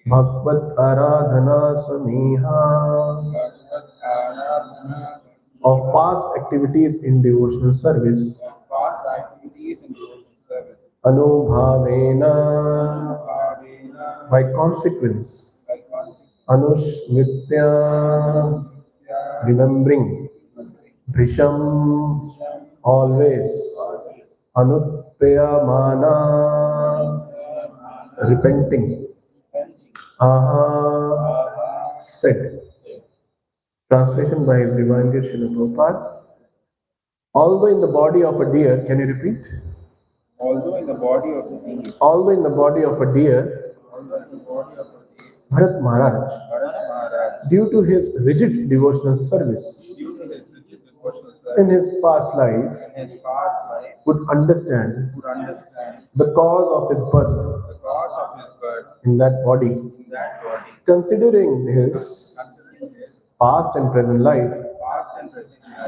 Bhagavad Aradhana Sameha of past activities in devotional service. Anubhavena, by consequence. Anushmitya, remembering. Brisham, always. Anutpayamana, repenting. Aha, said. Translation by His Divine Grace Srila Prabhupada. Although in the body of a deer, can you repeat? Although in the body of a deer, Although in the body of a deer, Bharat Maharaj, due to his rigid devotional service, in his past life, would understand the cause of his birth in that body. Considering his past and present life,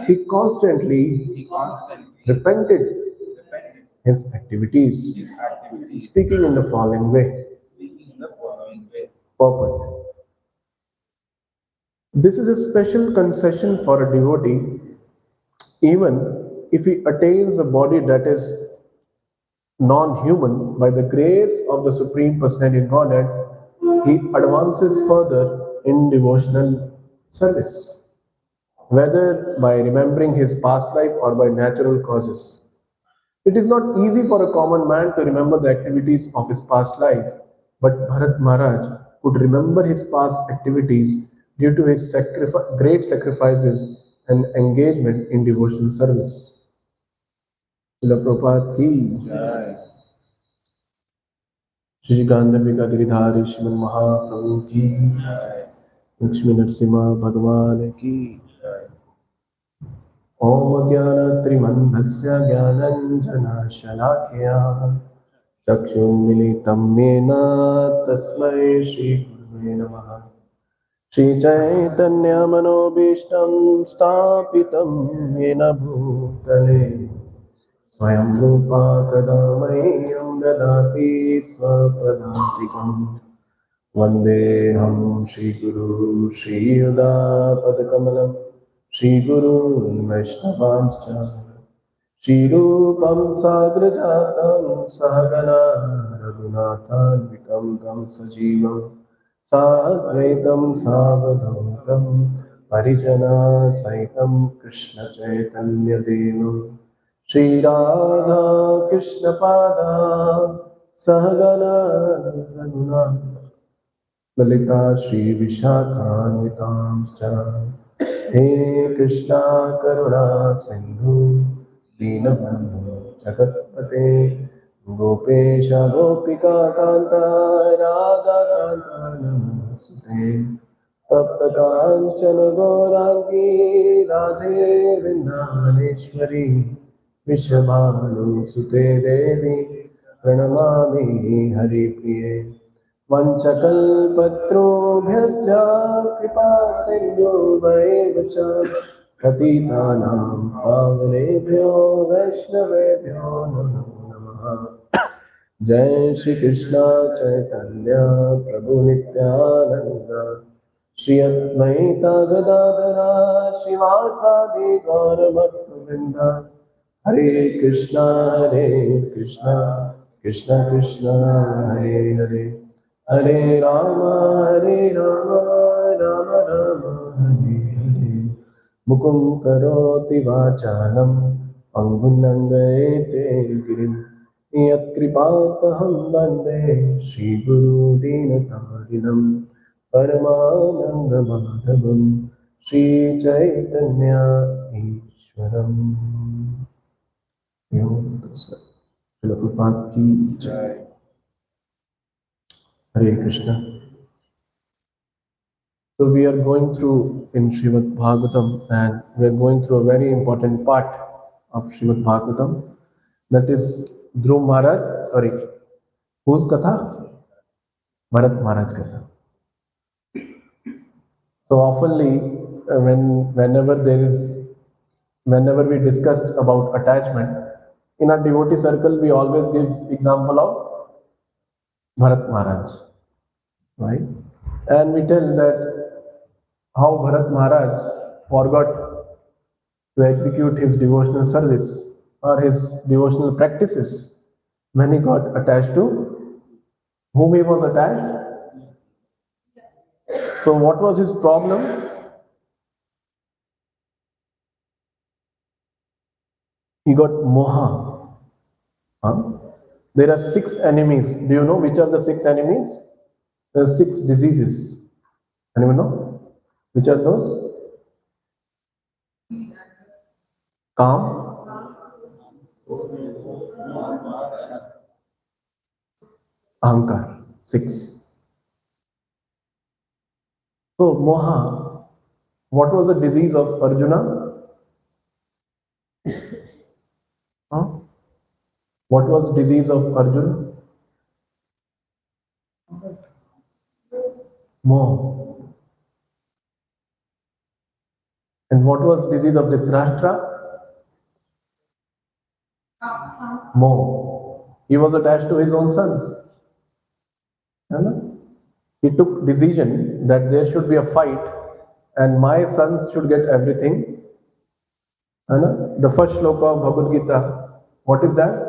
he constantly repented his activities, speaking in the following way. Purport. This is a special concession for a devotee, even if he attains a body that is non-human by the grace of the Supreme Personality of Godhead, he advances further in devotional service, whether by remembering his past life or by natural causes. It is not easy for a common man to remember the activities of his past life, but Bharat Maharaj could remember his past activities due to his great sacrifices and engagement in devotional service. Srila Prabhupada ki Shri Gandharvika Giridhari Shriman Mahaprabhu ki Lakshmi Narasimha Bhagavan ki Om Jnana Trimandhasya Jnananjana Shalakya Chakshunmilitam Mena Tasmai Shri Gurave Namaha Shri Chaitanya Manobishtam Stapitam Yena Bhutale Swayam Rupa Kadamayyam Dadati Swapadantikam Vandeham Shri Guru Shri Yuda Padakamalam Shri Guru Vaishnavanscha Shri Rupam Sagrajatam Sahagana Raghunathanvikam Tam Sajivam Sadvaitam Savadhantam Parijana Saitam Krishna Chaitanya Devam Shri Radha Krishna Pada Sahagana Raghunathanvikam Lalita Shri Vishakhanvitamscha He Krishna Karuna Sindhu Dinabandhu Jagatpate Gopesha Gopika Kanta Radha Kanta Namasute Tapta Kanchana Gaurangi Radhe Vrindavaneshwari Vishabhanu Sute Devi Pranamami Hari Priye वंशकल्पत्रोभ्यश्च कृपा सिन्धुभैव च पतितानां पावनेभ्यो वैष्णवेभ्यो नमो नमः जय श्री कृष्ण चैतन्य प्रभु नित्यानंद श्री अद्वैता गदाधर श्रीवासादि गौरभक्तवृंद हरे Krishna Krishna Krishna Hare Hare Hare Rama, Rama Rama, Hare Hare. Mukum karoti vachalam, pangunangayete girim. Yat kripataham bande, Shri Guru Dinatarinam, Paramananda Madhavam, Shri Chaitanya Ishwaram. Yom Tatsat. Srila Prabhupada ki jai. Hare Krishna. So we are going through in Srimad Bhagavatam, and we are going through a very important part of Srimad Bhagavatam. That is Dhruv Maharaj, sorry, whose Katha? Bharat Maharaj Katha. So oftenly, whenever we discussed about attachment, in our devotee circle, we always give example of Bharat Maharaj, right? And we tell that how Bharat Maharaj forgot to execute his devotional service or his devotional practices when he got attached to whom he was attached. So, what was his problem? He got moha. Huh? There are six enemies. Do you know which are the six enemies? There are six diseases. Anyone know? Which are those? Calm, ahankar. Six. So, moha, what was the disease of Arjuna? Huh? What was disease of Arjuna? Moha. And what was disease of Dhritarashtra? Moha. He was attached to his own sons. Huh? He took decision that there should be a fight and my sons should get everything. The first shloka of Bhagavad Gita, what is that?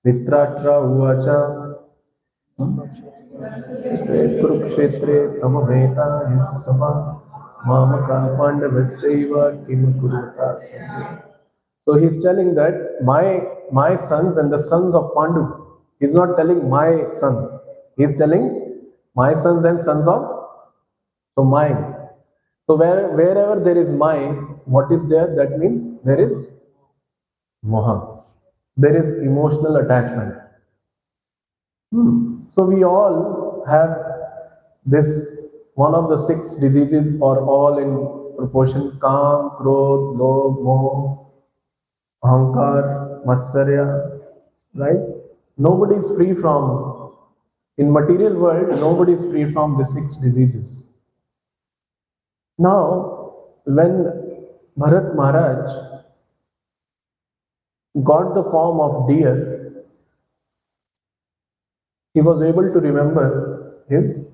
Dhritarashtra uvacha kurukshetre samaveta yutsava mamaka pandavaschaiva kim kurata sanjay. So he's telling that my sons and the sons of Pandu. He's not telling my sons. He's telling my sons and sons of so mine. So wherever there is mine, what is there? That means there is moha. There is emotional attachment. So we all have this one of the six diseases or all in proportion: Kam, Krodh, Lobh, Moh, Ahankar, Matsarya, right? Nobody is free from, in material world, nobody is free from the six diseases. Now, when Bharat Maharaj got the form of deer, he was able to remember his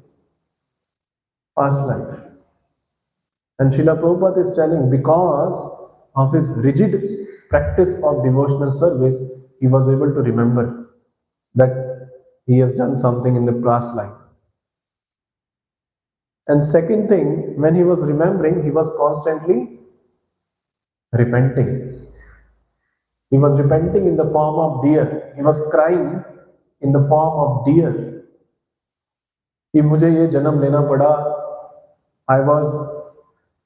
past life. And Srila Prabhupada is telling because of his rigid practice of devotional service, he was able to remember that he has done something in the past life. And second thing, when he was remembering, he was constantly repenting. He was repenting in the form of deer. He was crying in the form of deer. कि मुझे ये जन्म लेना पड़ा. I was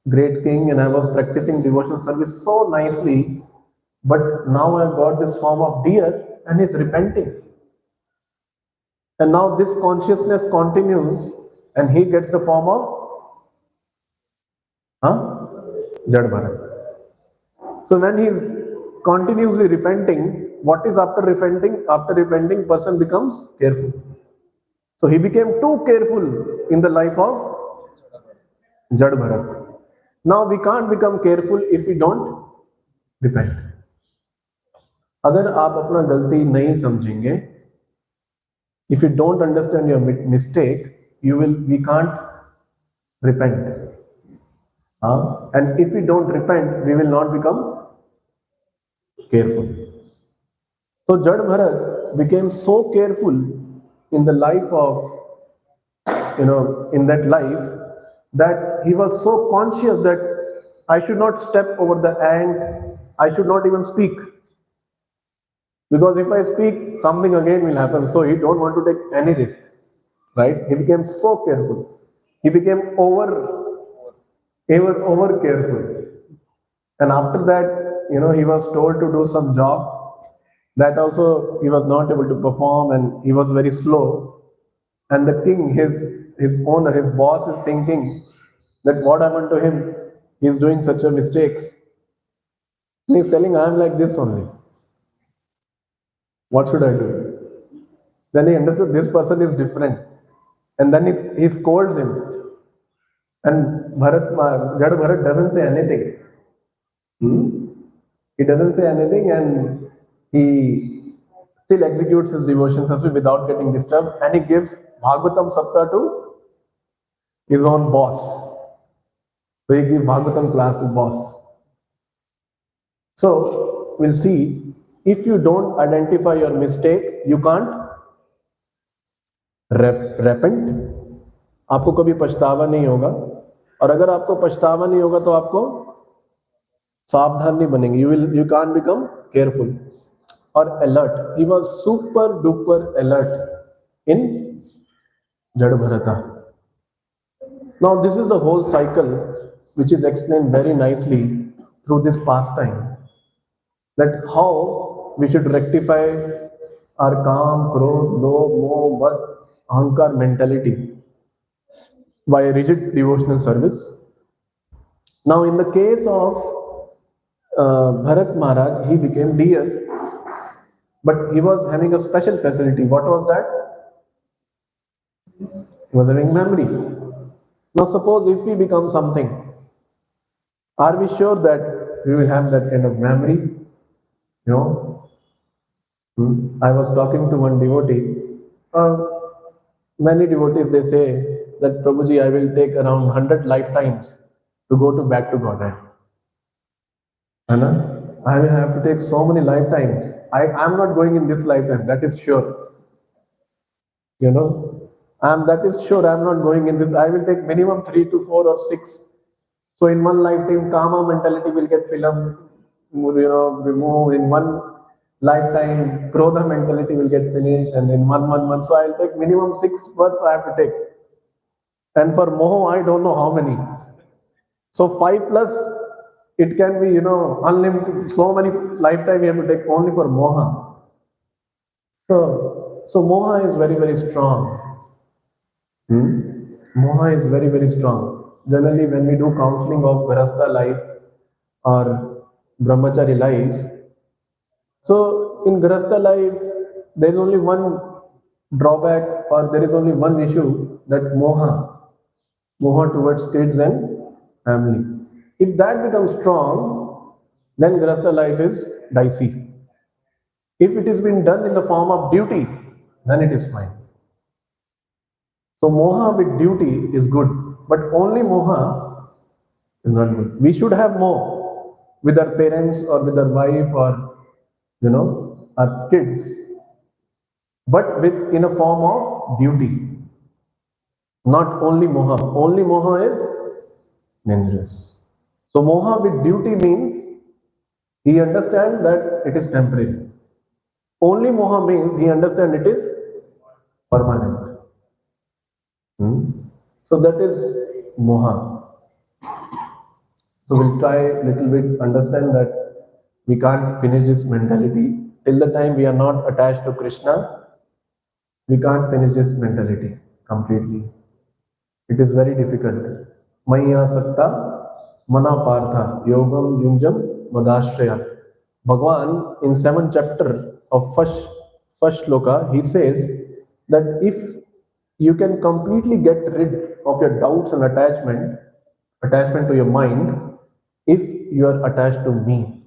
great king and I was practicing devotional service so nicely, but now I've got this form of deer and he's repenting. And now this consciousness continues and he gets the form of Jad Bharat. So when he's continuously repenting, what is after repenting? After repenting, person becomes careful. So he became too careful in the life of Jad Bharat. Now we can't become careful if we don't repent. अगर आप अपना गलती नहीं समझेंगे, if you don't understand your mistake, we can't repent. And if we don't repent, we will not become careful. So Jad Bharat became so careful in the life of, in that life, that he was so conscious that I should not step over the ant, I should not even speak. Because if I speak, something again will happen. So he don't want to take any risk. Right? He became so careful. He became over careful. And after that, he was told to do some job. That also he was not able to perform and he was very slow. And the king, his owner, his boss is thinking that what happened to him? He is doing such a mistakes. And he's telling, I am like this only. What should I do? Then he understood this person is different. And then he scolds him. And Jad Bharat doesn't say anything. He doesn't say anything and he still executes his devotions as well without getting disturbed, and he gives Bhagavatam Sapta to his own boss. So he gives Bhagavatam class to boss. So we'll see, if you don't identify your mistake, you can't repent. आपको कभी पछतावा नहीं होगा, और अगर आपको पछतावा नहीं होगा तो आपको सावधान नहीं बनेंगे. You can't become careful or alert. He was super duper alert in Jada Bharata. Now this is the whole cycle which is explained very nicely through this pastime, that how we should rectify our kam, krodh, lobh, moh, mad, ahankar mentality by rigid devotional service. Now in the case of Bharat Maharaj, he became deer, but he was having a special facility. What was that? He was having memory. Now suppose if we become something, are we sure that we will have that kind of memory? You know, I was talking to one devotee. Many devotees, they say that Prabhuji, I will take around 100 lifetimes to go to back to Godhead. Anna, I will have to take so many lifetimes. I am not going in this lifetime, that is sure. You know, that is sure I am not going in this. I will take minimum 3 to 4 or 6. So in one lifetime, kama mentality will get removed. In one lifetime, krodha mentality will get finished, and in one month. So I'll take minimum 6 births I have to take. And for moho, I don't know how many. So 5 plus, it can be, unlimited. So many lifetime you have to take only for moha. So moha is very, very strong. Moha is very, very strong. Generally, when we do counseling of Grahastha life or Brahmachari life, so in Grahastha life, there is only one drawback, or there is only one issue, that moha towards kids and family. If that becomes strong, then Grahastha life is dicey. If it is being done in the form of duty, then it is fine. So moha with duty is good, but only moha is not good. We should have more with our parents or with our wife or our kids, but in a form of duty. Not only moha. Only moha is dangerous. So moha with duty means he understands that it is temporary. Only moha means he understands it is permanent. So that is moha. So we'll try a little bit understand that we can't finish this mentality. Till the time we are not attached to Krishna, we can't finish this mentality completely. It is very difficult. Maya sakta mana partha yogam yunjam madashraya. Bhagwan in 7th chapter of first shloka, he says that if you can completely get rid of your doubts and attachment to your mind, if you are attached to me.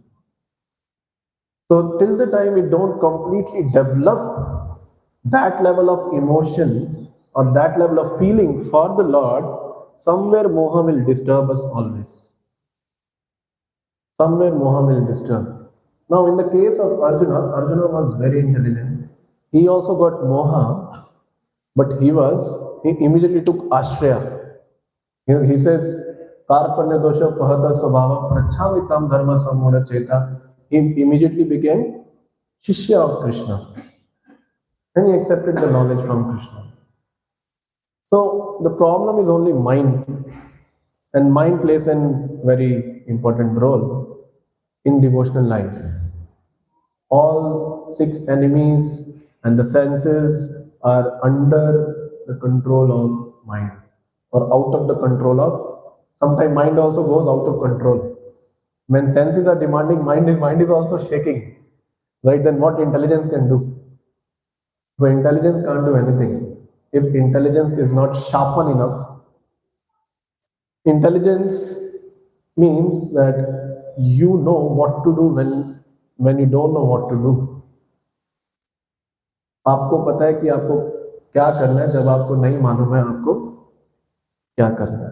So till the time we don't completely develop that level of emotion or that level of feeling for the Lord, somewhere moha will disturb us always. Somewhere moha will disturb. Now in the case of Arjuna was very intelligent. He also got moha, but he immediately took ashraya. He says, Karpanya dosha pahata sabhava prachamitam dharma samura cheta. He immediately became Shishya of Krishna. And he accepted the knowledge from Krishna. So the problem is only mind. And mind plays a very important role in devotional life. All 6 enemies and the senses are under the control of mind, or out of the control of. Sometimes mind also goes out of control. When senses are demanding, mind is also shaking. Right? Then what intelligence can do? So intelligence can't do anything. If intelligence is not sharpened enough, intelligence means that you know what to do when you don't know what to do. आपको पता है कि आपको क्या करना है, जब आपको नहीं मालूम है आपको क्या करना है.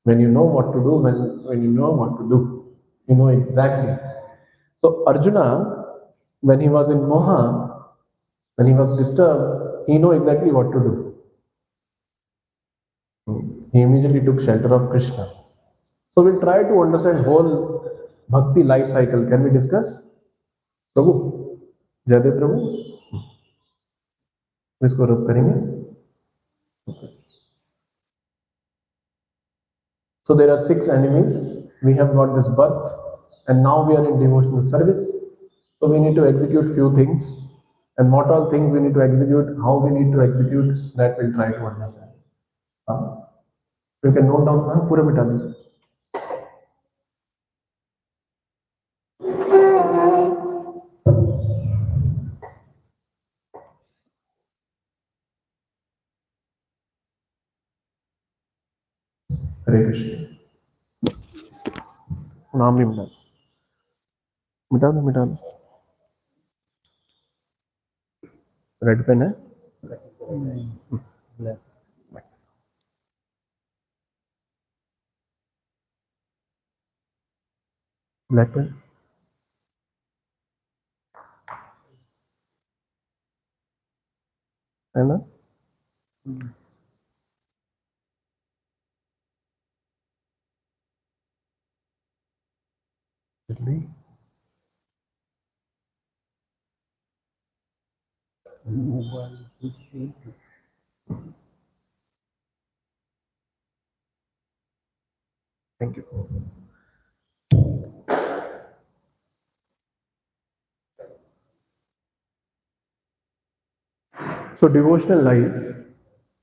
When you know what to do, when you know what to do, you know exactly. So Arjuna, when he was in moha, when he was disturbed, he know exactly what to do. He immediately took shelter of Krishna. So we'll try to understand whole bhakti life cycle. Can we discuss? प्रभु, जयदेव प्रभु, इसको रब करेंगे. So there are 6 enemies. We have got this birth, and now we are in devotional service. So we need to execute few things, and what all things we need to execute, how we need to execute, that we'll try to understand. You can note down. पूरा मिटा दीजिए. हरे कृष्ण. नाम नहीं मिटा. मिटा दो, मिटा दो. रेड पेन है. ब्लैक पेन है ना. जल्दी. Thank you. So devotional life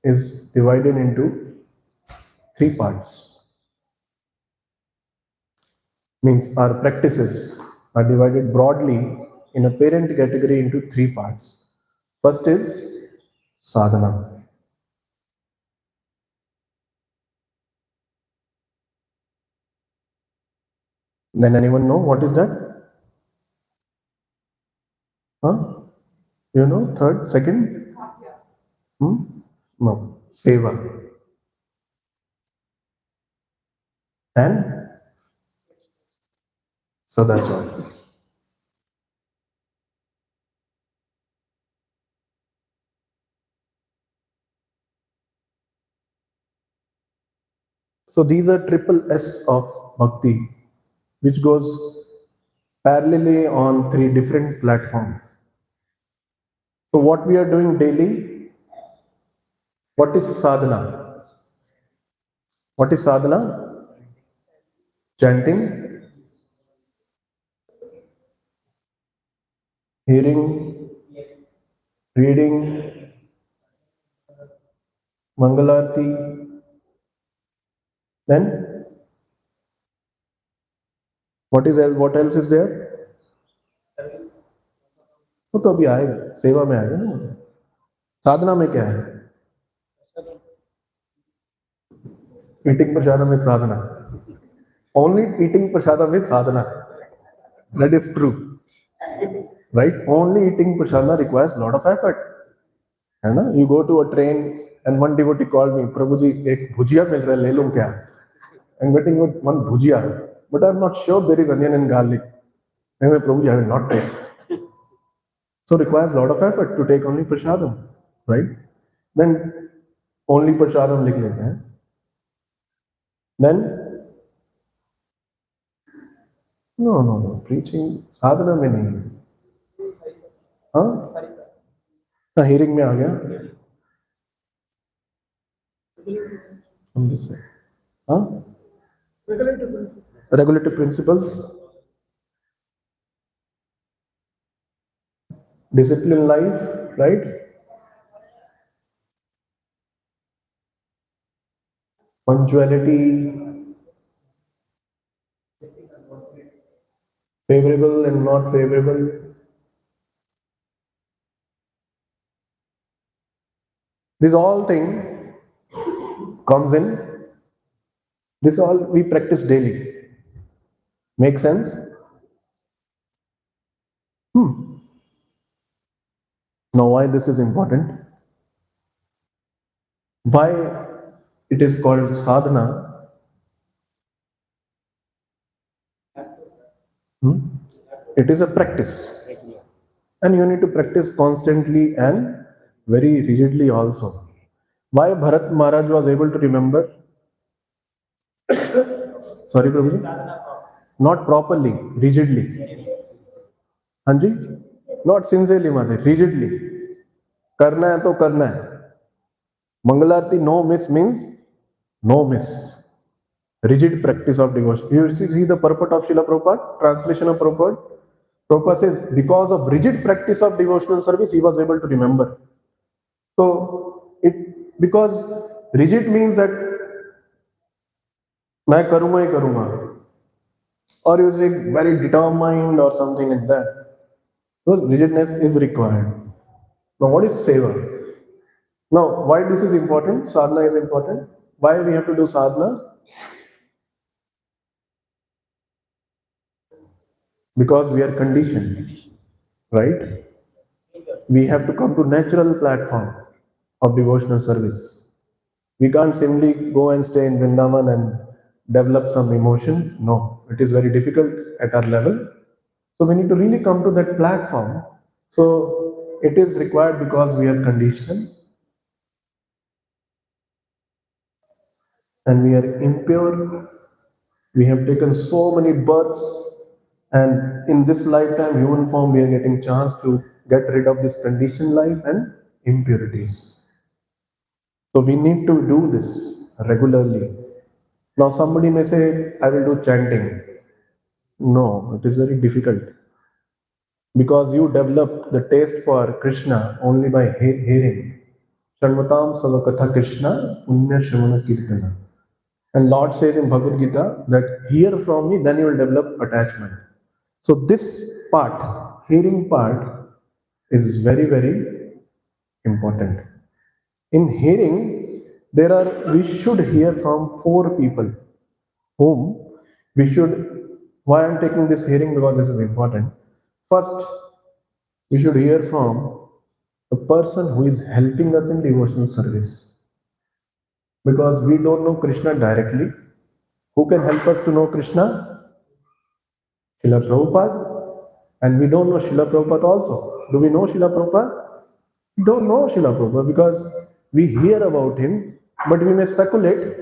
is divided into 3 parts. Means our practices are divided broadly in a parent category into 3 parts. First is sadhana. Then anyone know what is that? Huh? You know, third, second? No. Seva. And sadachar. So these are triple S of bhakti, which goes parallelly on 3 different platforms. So what we are doing daily, what is sadhana? What is sadhana? Chanting, hearing, reading, Mangalarti. Then what else is there? वो तो अभी आएगा, सेवा में आएगा ना. साधना में क्या है? Eating prashadam is sadhana. Only eating prashadam is sadhana. That is true, right? Only eating prashadam requires a lot of effort. है ना? You go to a train and one devotee called me, प्रभु जी एक भुजिया मिल रहा है, ले लूं क्या? I'm getting one bhujia, but I'm not sure there is onion and garlic. Anyway, Prabhuji, I will not take. So requires a lot of effort to take only prasadam, right? Then only prasadam लिख लेते हैं. Then no, preaching साधना में नहीं है. हाँ, hearing में आ गया. हम किससे? हाँ, regulative principles, discipline life, right? Punctuality, favorable and not favorable. This all thing comes in. This all we practice daily. Make sense? Now, why this is important? Why it is called sadhana? Hmm? It is a practice, and you need to practice constantly and very rigidly also. Why Bharat Maharaj was able to remember? Sorry, Prabhuji? Not properly, rigidly. Hanji? Not sincerely, Mother, rigidly. करना है तो करना है. Mangalarti no miss means no miss. Rigid practice of devotion. You see the purport of Srila Prabhupada, translation of Prabhupada. Prabhupada says, because of rigid practice of devotional service, he was able to remember. So, because rigid means that मैं करूंगा ही करूंगा, or you say very determined or something like that. So rigidness is required. Now, what is seva? Now, why this is important? Sadhana is important. Why we have to do sadhana? Because we are conditioned, right? We have to come to natural platform of devotional service. We can't simply go and stay in Vrindavan and develop some emotion. No, it is very difficult at our level. So we need to really come to that platform. So it is required because we are conditioned and we are impure. We have taken so many births, and in this lifetime, human form, we are getting chance to get rid of this conditioned life and impurities. So we need to do this regularly. Now somebody may say, I will do chanting. No, it is very difficult because you develop the taste for Krishna only by hearing. Shanvatam Savakatha Krishna Punya Shravana Kirtana. And Lord says in Bhagavad Gita that hear from me, then you will develop attachment. So this part, hearing part, is very, very important. In hearing, we should hear from four people whom we should, why I'm taking this hearing because this is important. First, we should hear from the person who is helping us in devotional service. Because we don't know Krishna directly. Who can help us to know Krishna? Srila Prabhupada. And we don't know Srila Prabhupada also. Do we know Srila Prabhupada? We don't know Srila Prabhupada because we hear about him, but we may speculate.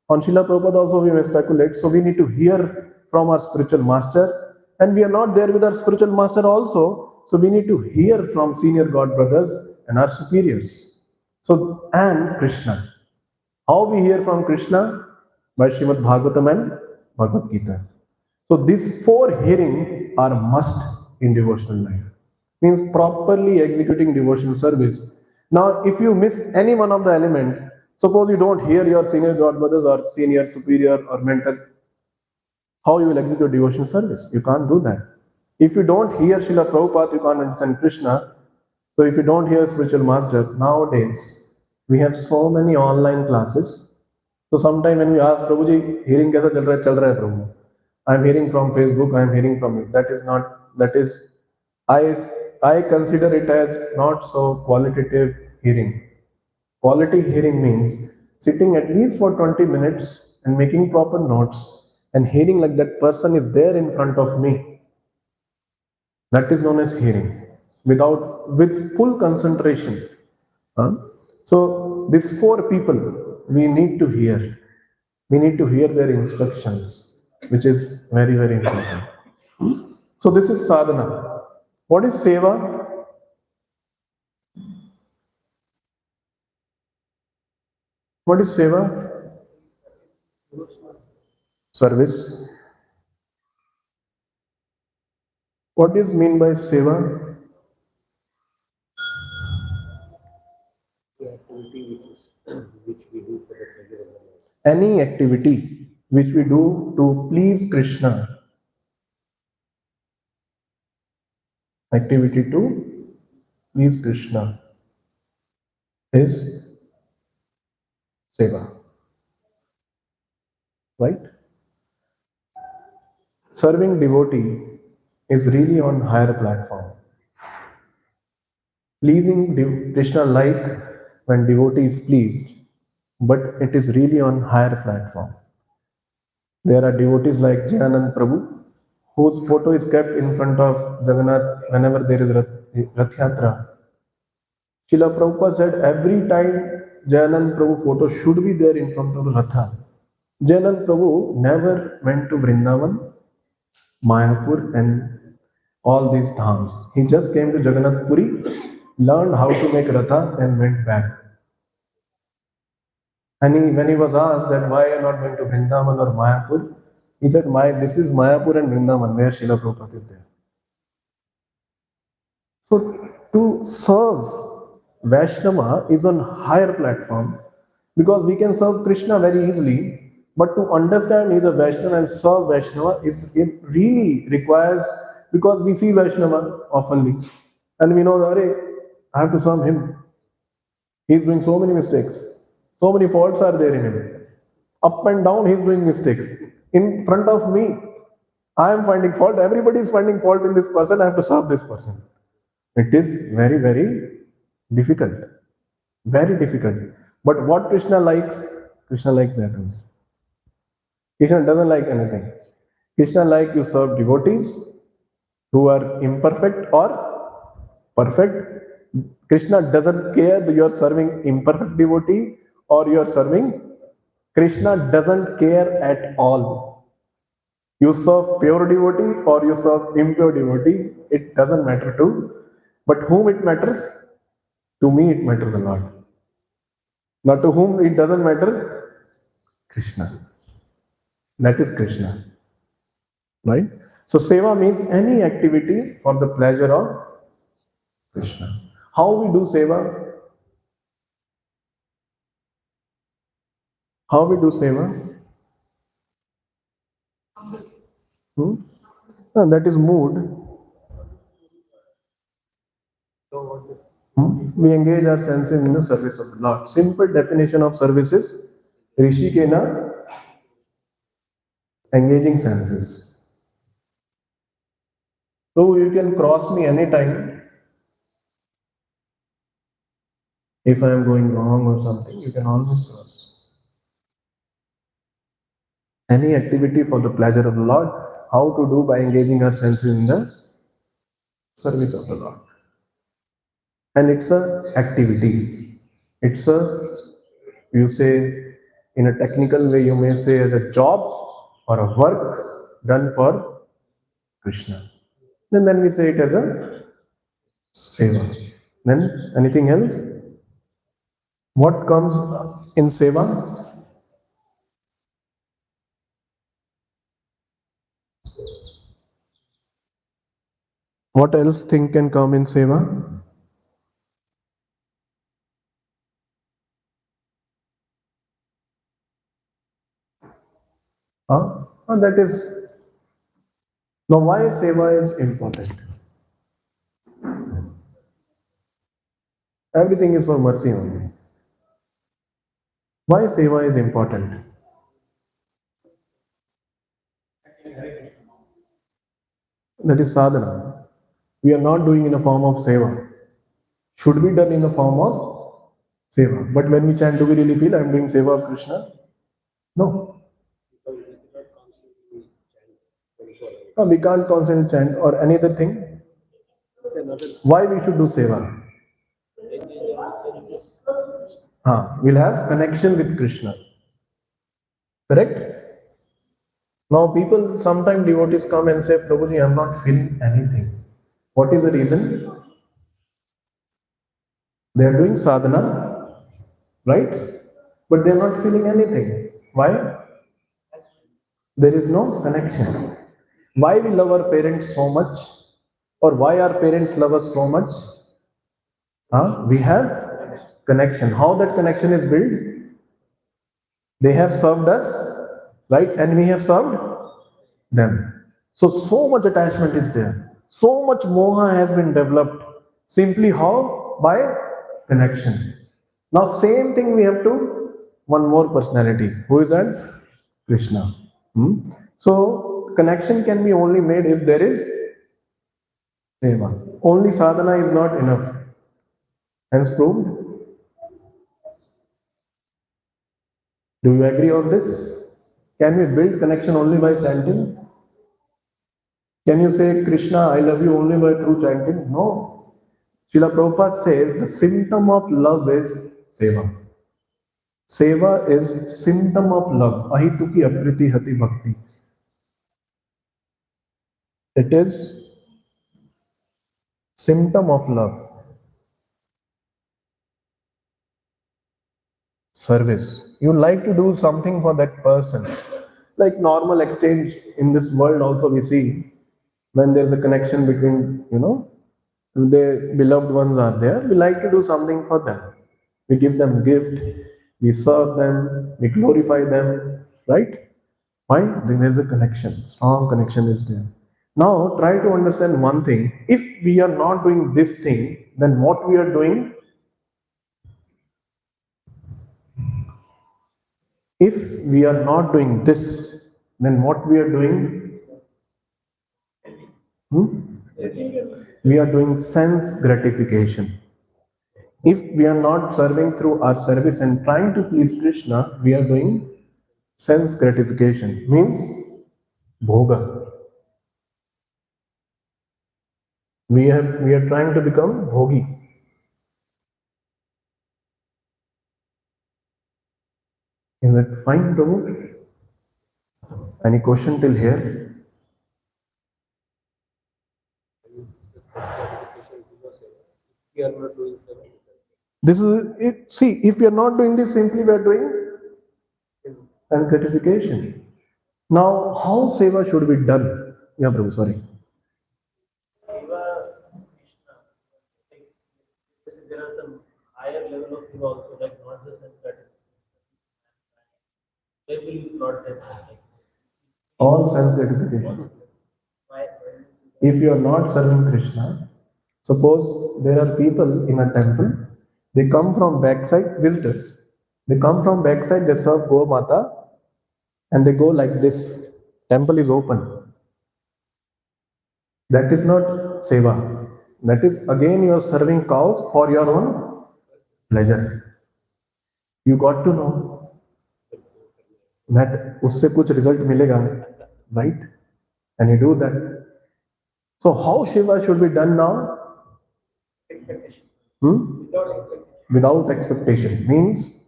On Srila Prabhupada also we may speculate. So we need to hear from our spiritual master. And we are not there with our spiritual master also. So we need to hear from senior God brothers and our superiors. So, and Krishna. How we hear from Krishna? By Srimad Bhagavatam and Bhagavad Gita. So these four hearing are must in devotional life. Means properly executing devotional service. Now, if you miss any one of the element, suppose you don't hear your senior God brothers or senior, superior or mentor, how you will execute devotional service? You can't do that. If you don't hear Srila Prabhupada, you can't understand Krishna. So if you don't hear spiritual master, nowadays we have so many online classes. So sometime when we ask Prabhuji, hearing kaisa chal raha hai Prabhu? I am hearing from Facebook, I am hearing from you. That is not, that is, I, I consider it as not so qualitative hearing. Quality hearing means sitting at least for 20 minutes and making proper notes and hearing like that person is there in front of me. That is known as hearing with full concentration. Huh? So these four people we need to hear. We need to hear their instructions, which is very, very important. So this is sadhana. What is seva? What is seva? Service. What is mean by seva? Any activity which we do to please Krishna. Activity to please Krishna is seva. Right? Serving devotee is really on higher platform. Pleasing Krishna like when devotee is pleased, but it is really on higher platform. There are devotees like Jayanand Prabhu, whose photo is kept in front of Jagannath whenever there is Rath Yatra. Srila Prabhupada said every time Jayanand Prabhu photo should be there in front of the Ratha. Jayanand Prabhu never went to Vrindavan, Mayapur, and all these dhams. He just came to Jagannath Puri, learned how to make Ratha, and went back. And when he was asked that why you are not going to Vrindavan or Mayapur, he said, this is Mayapur and Vrindavan where Srila Prabhupada is there. So to serve Vaishnava is on higher platform because we can serve Krishna very easily, but to understand he's a Vaishnava and serve Vaishnava it really requires, because we see Vaishnava oftenly and we know that I have to serve him. He's doing so many mistakes. So many faults are there in him. Up and down, he's doing mistakes. In front of me, I am finding fault. Everybody is finding fault in this person. I have to serve this person. It is very, very difficult. Very difficult. But what Krishna likes that only. Krishna doesn't like anything. Krishna likes you serve devotees who are imperfect or perfect. Krishna doesn't care that you are serving imperfect devotee or you are serving. Krishna doesn't care at all. You serve pure devotee or you serve impure devotee, it doesn't matter to. But whom it matters? To me, it matters a lot. Now, to whom it doesn't matter? Krishna. That is Krishna. Right? So, seva means any activity for the pleasure of Krishna. How we do seva? How we do seva? That is mood. We engage our senses in the service of the Lord. Simple definition of service is Rishikena, engaging senses. So you can cross me anytime. If I am going wrong or something, you can always cross. Any activity for the pleasure of the Lord, how to do by engaging our senses in the service of the Lord. And it's a activity. It's a, you say, in a technical way, you may say as a job or a work done for Krishna. Then we say it as a seva. Then anything else? What comes in seva? What else thing can come in seva? That is, now why seva is important? Everything is for mercy only. Why seva is important? That is sadhana. We are not doing in a form of seva. Should be done in a form of seva. But when we chant, do we really feel I am doing seva of Krishna? No. No, we can't constantly chant or any other thing. Why we should do seva? We'll have connection with Krishna. Correct? Now people, sometimes devotees come and say, Prabhuji, I'm not feeling anything. What is the reason? They are doing sadhana, right? But they are not feeling anything. Why? There is no connection. Why we love our parents so much? Or why our parents love us so much? We have connection. How that connection is built? They have served us, right? And we have served them. So much attachment is there. So much moha has been developed. Simply how? By connection. Now same thing we have to one more personality. Who is that? Krishna. So connection can be only made if there is seva. Only sadhana is not enough. Hence proved. Do you agree on this? Can we build connection only by chanting? Can you say Krishna, I love you only by through chanting? No. Srila Prabhupada says the symptom of love is seva. Seva is symptom of love. Ahituki apriti hati bhakti. It is symptom of love. Service. You like to do something for that person. Like normal exchange in this world also we see when there's a connection between, their beloved ones are there, we like to do something for them. We give them gift, we serve them, we glorify them, right? Why? Then there's a connection, strong connection is there. Now try to understand one thing. If we are not doing this thing, then what we are doing? If we are not doing this, then what we are doing? Hmm? We are doing sense gratification. If we are not serving through our service and trying to please Krishna, we are doing sense gratification. Means bhoga. We are trying to become bhogi. Is it fine, Prabhu? Any question till here? This is it. See, if we are not doing this, simply we are doing sense gratification. Now, how seva should be done? Yeah, Prabhu, sorry. All sense gratification. If you are not serving Krishna, suppose there are people in a temple, they come from backside, visitors. They come from backside, they serve Go Mata, and they go like this. Temple is open. That is not seva. That is again you are serving cows for your own pleasure. You got to know that उससे कुछ result मिलेगा, right? And you do that. So how Shiva should be done now? Hmm? Without expectation. Means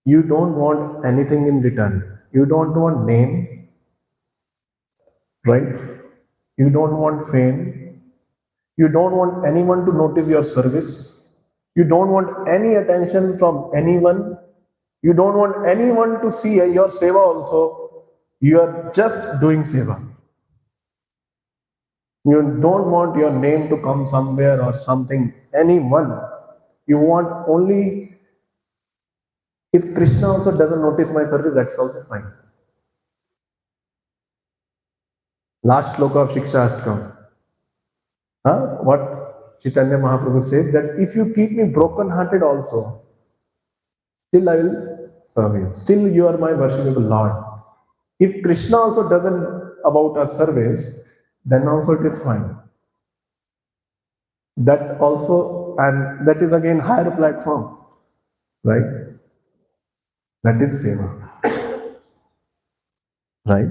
you don't want anything in return. You don't want name, right? You don't want fame. You don't want anyone to notice your service. You don't want any attention from anyone. You don't want anyone to see your seva also. You are just doing seva. You don't want your name to come somewhere or something, anyone. You want only, if Krishna also doesn't notice my service, that's also fine. Last sloka of Shiksha Ashtam. What Chaitanya Mahaprabhu says that if you keep me broken hearted also, still I will serve you. Still you are my worshipable Lord. If Krishna also doesn't about our service, then also it is fine. That also, and that is again higher platform, right? That is seva, right?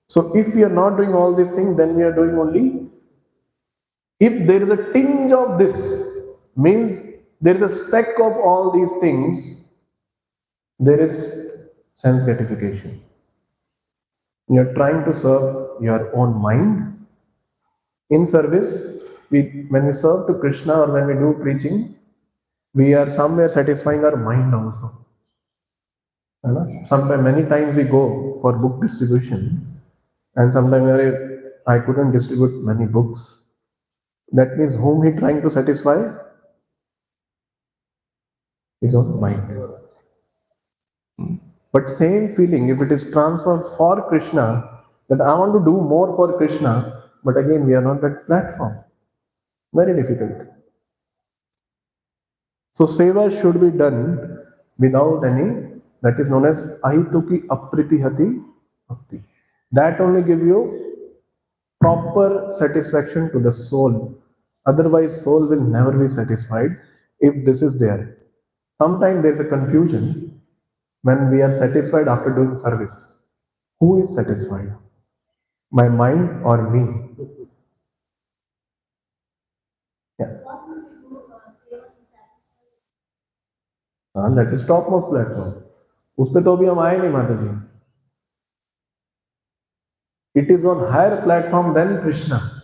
So if we are not doing all these things, then we are doing only. If there is a tinge of this, means there is a speck of all these things, there is sense gratification. You are trying to serve your own mind. In service, when we serve to Krishna or when we do preaching, we are somewhere satisfying our mind also. Sometimes, many times we go for book distribution, and sometimes I couldn't distribute many books. That means whom he trying to satisfy? His own mind. But same feeling, if it is transferred for Krishna, that I want to do more for Krishna, but again we are not that platform. Very difficult. So seva should be done without any, that is known as ahituki apritihati bhakti. That only give you proper satisfaction to the soul. Otherwise, soul will never be satisfied. if this is there. Sometimes there's a confusion when we are satisfied after doing service. Who is satisfied? My mind or me? Yeah. हाँ, that is topmost platform. उस पे तो अभी हम आए नहीं माता जी. It is on higher platform than Krishna.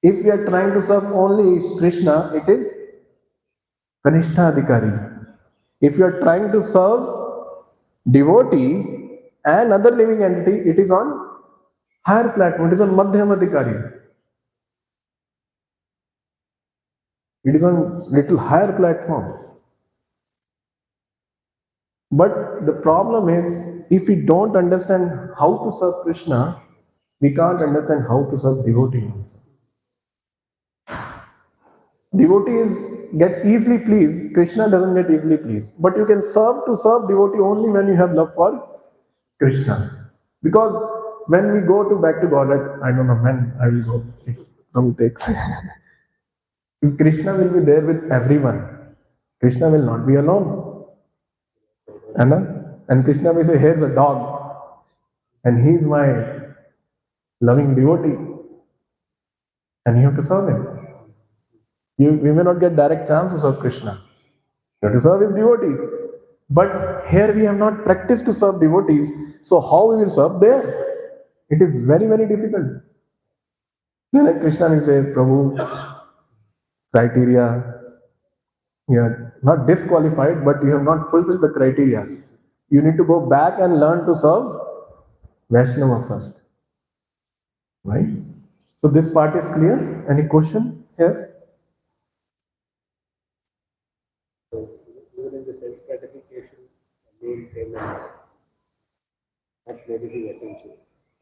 If we are trying to serve only Krishna, it is Kanishta Adhikari. If you are trying to serve devotee and other living entity, it is on higher platform. It is on Madhyam Adhikari. It is on little higher platform. But the problem is, if we don't understand how to serve Krishna, we can't understand how to serve devotee. Devotees get easily pleased. Krishna doesn't get easily pleased. But you can serve devotee only when you have love for Krishna. Because when we go to back to Godhead, I don't know when I will go. Some takes. Krishna will be there with everyone. Krishna will not be alone. And Krishna will say, here's a dog. And he is my loving devotee. And you have to serve him. We may not get direct chance to serve Krishna. You have to serve his devotees. But here we have not practiced to serve devotees. So how we will serve there? It is very, very difficult. Then like Krishna will say, Prabhu, criteria, you are not disqualified, but you have not fulfilled the criteria. You need to go back and learn to serve Vaishnava first. Right? So this part is clear. Any question here? So even in the self gratification, main payment, not negative attention.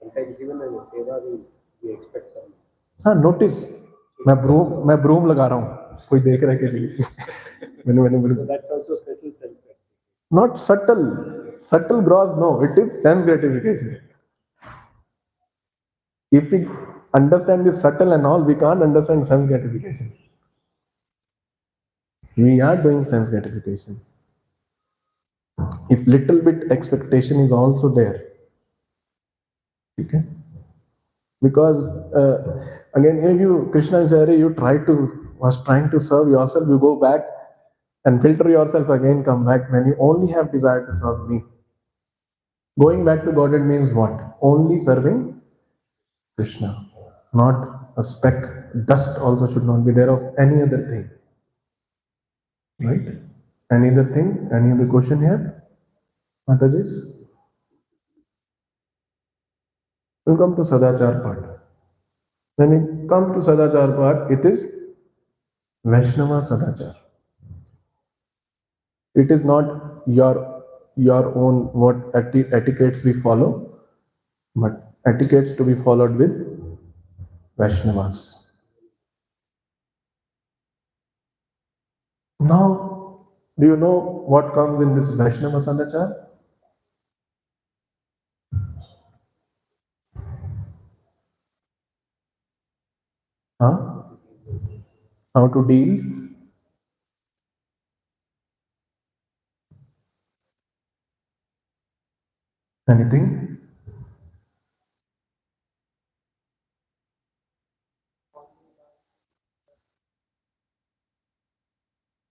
Sometimes even in the seva we expect some. हाँ notice मैं broom लगा रहा हूँ कोई देख रहा है किसी So that's also subtle self gratification. Not subtle gross, no, it is sense gratification. If we understand the subtle and all, we can't understand sense gratification. We are doing sense gratification. If little bit expectation is also there, okay? Because again, if you Krishna is there, you was trying to serve yourself, you go back and filter yourself again, come back when you only have desire to serve me. Going back to Godhead means what? Only serving Krishna, not a speck. Dust also should not be there of any other thing. Right? Any other thing? Any other question here? Mataji? We'll come to Sadachar part. When we come to Sadachar part, it is Vaishnava Sadachar. It is not your own what etiquettes we follow, but etiquettes to be followed with Vaishnavas. Now, do you know what comes in this Vaishnava Sadachar? Huh? How to deal? Anything?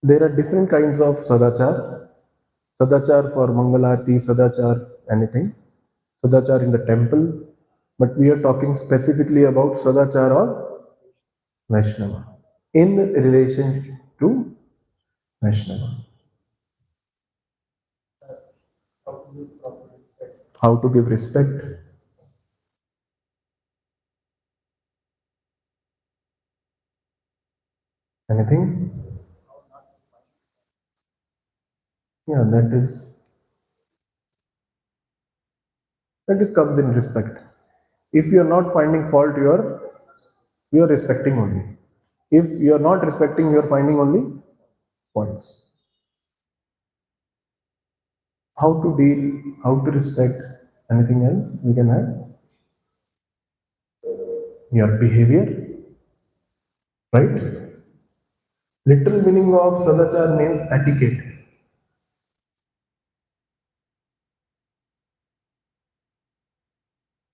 There are different kinds of Sadachar. Sadachar for Mangalarti, Sadachar, anything. Sadachar in the temple. But we are talking specifically about Sadachar of Vaishnava in relation to Vaishnava. How to give respect. Anything? Yeah, that comes in respect. If you are not finding fault, you are respecting only. If you are not respecting, you are finding only faults. How to deal, how to respect, anything else we can add? Your behavior, right? Literal meaning of Sadachar means etiquette.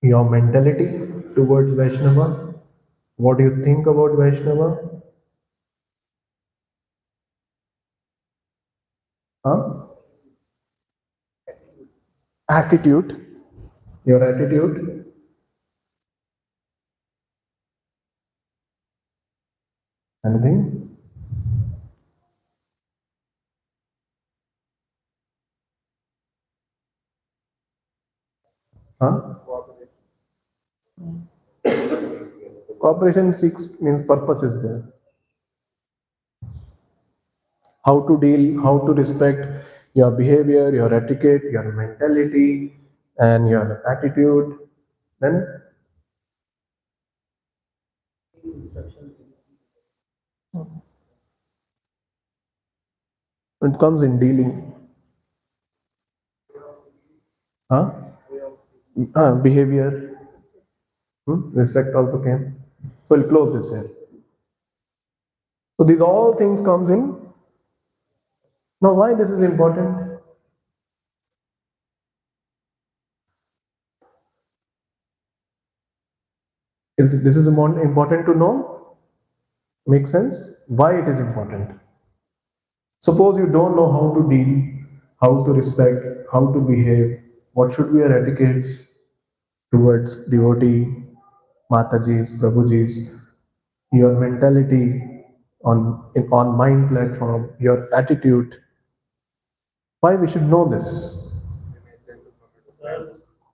Your mentality towards Vaishnava. What do you think about Vaishnava? Huh? Attitude. Your attitude. Anything? Huh? Cooperation seeks means purpose is there. How to deal, how to respect your behavior, your etiquette, your mentality, and your attitude. Then it comes in dealing. Huh? Behavior. Respect also came. So we'll close this here. So these all things comes in. Now why this is important? Is this is important to know? Make sense? Why it is important? Suppose you don't know how to deal, how to respect, how to behave, what should be your etiquettes towards devotee, Matajis, Prabhujis, your mentality on mind platform, your attitude. Why we should know this?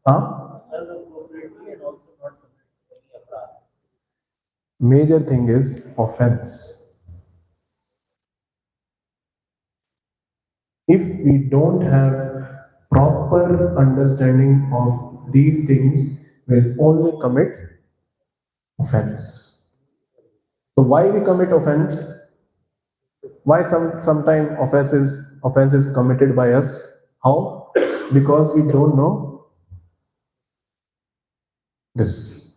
Huh? Major thing is offense. If we don't have proper understanding of these things, we'll only commit offense. So why we commit offense? Why sometime offense is committed by us? How? Because we don't know this.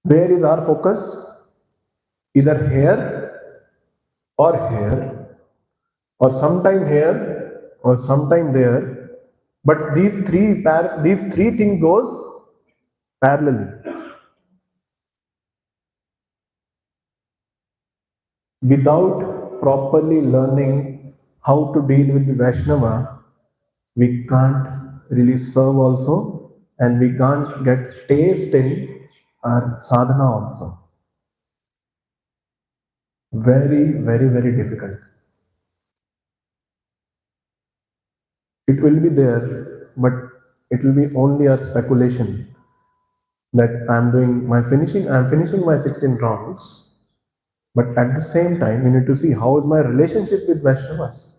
Where is our focus? Either here or here, or sometime here or sometime there. But these three things goes parallelly. Without properly learning how to deal with the Vaishnava, we can't really serve also, and we can't get taste in our sadhana also. Very, very, very difficult. It will be there, but it will be only our speculation that I'm finishing my 16 rounds, but at the same time, we need to see how is my relationship with Vaishnavas.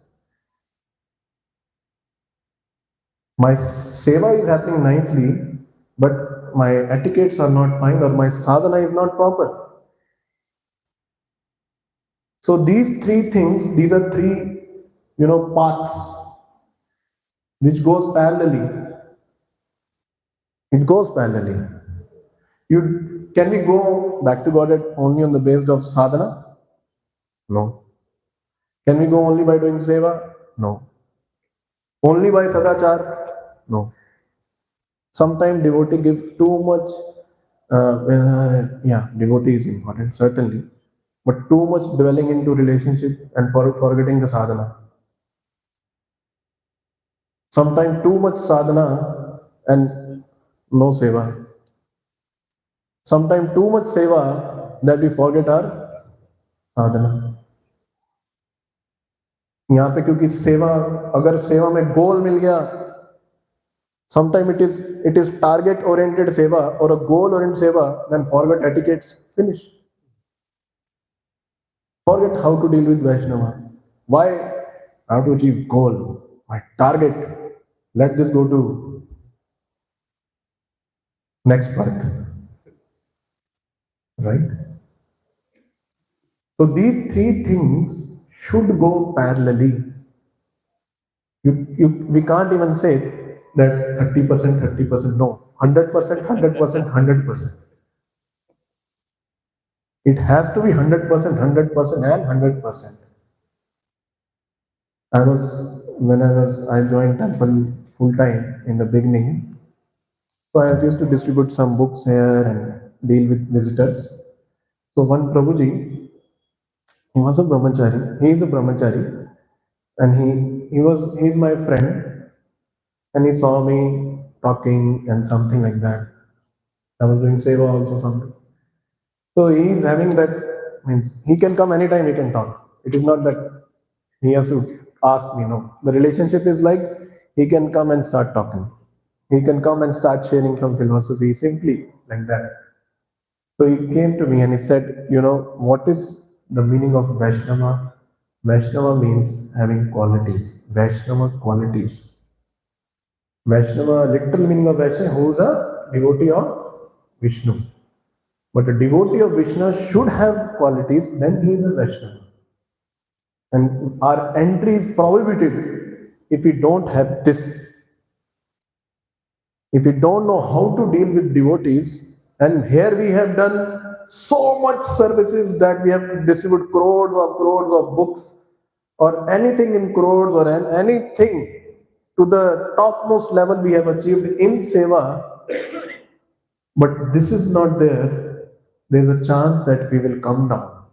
My seva is happening nicely, but my etiquettes are not fine or my sadhana is not proper. So these are three, paths which goes parallelly. It goes parallelly. Can we go back to Godhead only on the basis of sadhana? No. Can we go only by doing seva? No. Only by sadachar? No. Sometimes devotee gives too much. Yeah, devotee is important certainly, but too much dwelling into relationship and forgetting the sadhana. Sometimes too much sadhana and no seva. Sometimes too much seva that we forget our sadhana. यहाँ पे क्योंकि सेवा अगर सेवा में गोल मिल गया, sometimes it is target oriented seva or a goal oriented seva, then forget etiquettes, finish. Forget how to deal with Vaishnava. Why? I have to achieve goal, my target. Let this go to next birth, right? So these three things should go parallelly. We can't even say that 30%, 30%, no, 100%, 100%, 100%. It has to be 100%, 100%, and 100%. I joined temple full time in the beginning. So I used to distribute some books here and deal with visitors. So one Prabhuji, he was a brahmachari. He is a brahmachari, and he's my friend, and he saw me talking and something like that. I was doing seva also something. So he is having that, means he can come anytime he can talk. It is not that he has to ask me, no. The relationship is like he can come and start talking. He can come and start sharing some philosophy simply like that. So he came to me and he said, what is the meaning of Vaishnava? Vaishnava means having qualities. Vaishnava qualities. Vaishnava, literal meaning of Vaishnava, who is a devotee of Vishnu. But a devotee of Vishnu should have qualities, then he is a Vaishnava. And our entry is prohibited if we don't have this. If we don't know how to deal with devotees, and here we have done so much services that we have to distribute crores of books or anything in crores or anything to the topmost level we have achieved in seva, but this is not there. There is a chance that we will come down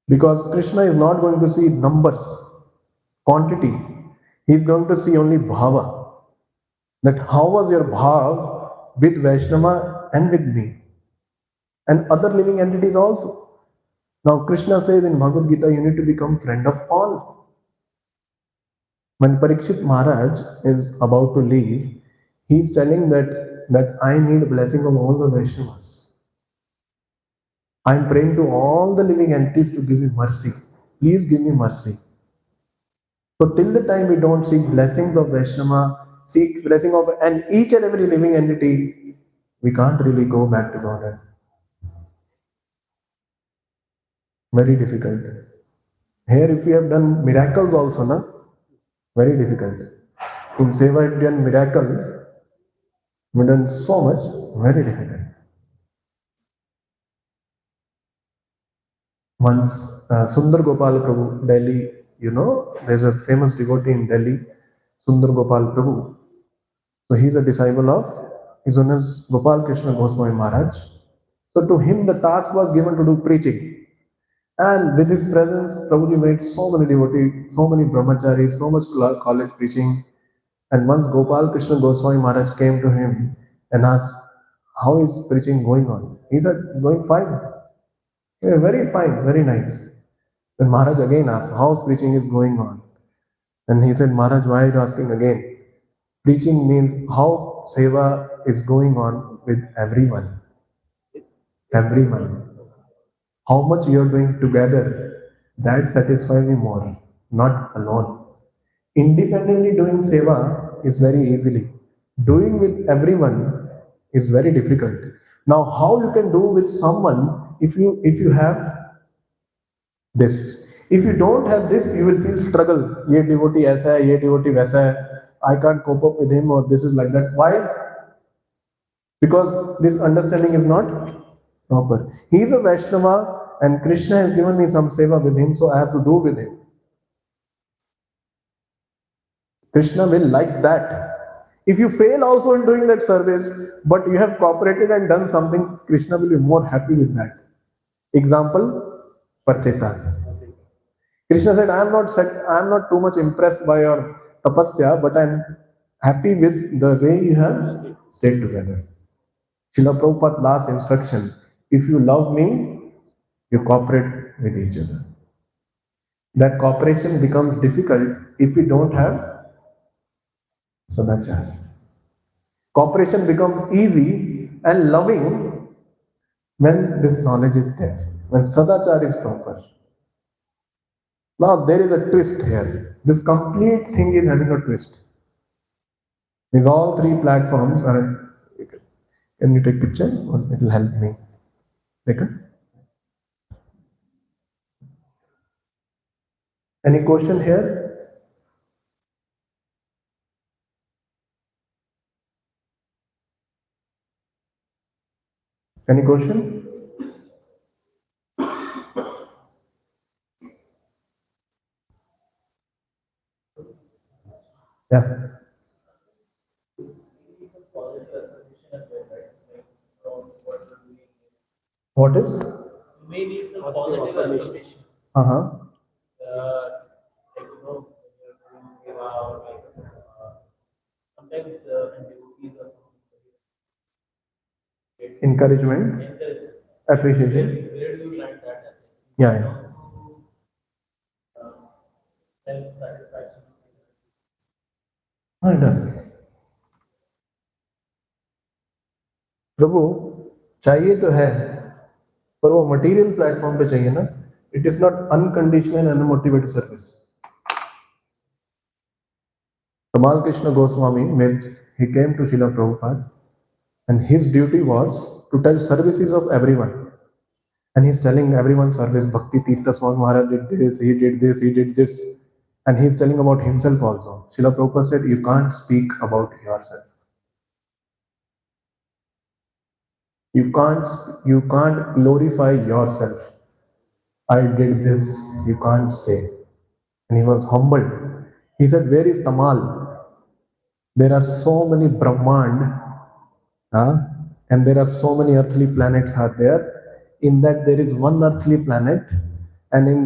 because Krishna is not going to see numbers, quantity. He is going to see only bhava. That how was your bhav with Vaishnava and with me and other living entities also. Now Krishna says in Bhagavad Gita, you need to become friend of all. When Parikshit Maharaj is about to leave, he is telling that I need blessing of all the Vaishnavas. I am praying to all the living entities to give me mercy. Please give me mercy. So till the time we don't seek blessings of Vaishnava, seek blessing of and each and every living entity, we can't really go back to Godhead. Very difficult. Here, if we have done miracles also, na, very difficult. In Seva, if we done miracles, we done so much, very difficult. Once, Sundar Gopal Prabhu, Delhi, there's a famous devotee in Delhi, Sundar Gopal Prabhu. So he's a disciple of His Holiness Gopal Krishna Goswami Maharaj. So to him, the task was given to do preaching. And with his presence, Prabhuji made so many devotees, so many brahmacharis, so much college preaching. And once Gopal Krishna Goswami Maharaj came to him and asked, how is preaching going on? He said, going fine. Yeah, very fine, very nice. Then Maharaj again asked, how's preaching is going on? And he said, Maharaj, why are you asking again? Preaching means how seva is going on with everyone. Everyone. How much you are doing together, that satisfies me more, not alone. Independently doing seva is very easily. Doing with everyone is very difficult. Now, how you can do with someone if you have this? If you don't have this, you will feel struggle. ये devotee ऐसा है, ये devotee वैसा है. I can't cope up with him, or this is like that. Why? Because this understanding is not proper. He is a Vaishnava, and Krishna has given me some seva with him, so I have to do with him. Krishna will like that. If you fail also in doing that service, but you have cooperated and done something, Krishna will be more happy with that. Example, Parchetas. Krishna said, I am not too much impressed by your tapasya, but I am happy with the way you have stayed together. Srila Prabhupada's last instruction, if you love me, you cooperate with each other. That cooperation becomes difficult if we don't have sadachar. Cooperation becomes easy and loving when this knowledge is there, when sadachar is proper. Now there is a twist here. This complete thing is having a twist. These all three platforms are. Can you take picture? Or it will help me. Take it. Any question here? Any question? Yeah. What is? Positive affirmation. Uh-huh. Encouragement, appreciation. Yeah, yeah. हाँ, done. प्रभु चाहिए तो है, पर वो material platform पे चाहिए ना. It is not unconditional and motivated service. Tamal Krishna Goswami met, he came to Srila Prabhupada, and his duty was to tell services of everyone. And he's telling everyone service. Bhakti Tirtha Swami Maharaj did this, he did this, he did this. And he's telling about himself also. Srila Prabhupada said, you can't speak about yourself. You can't glorify yourself. I did this, you can't say. And he was humbled. He said, where is Tamal? There are so many Brahmand, huh? And there are so many earthly planets are there. In that there is one earthly planet, and in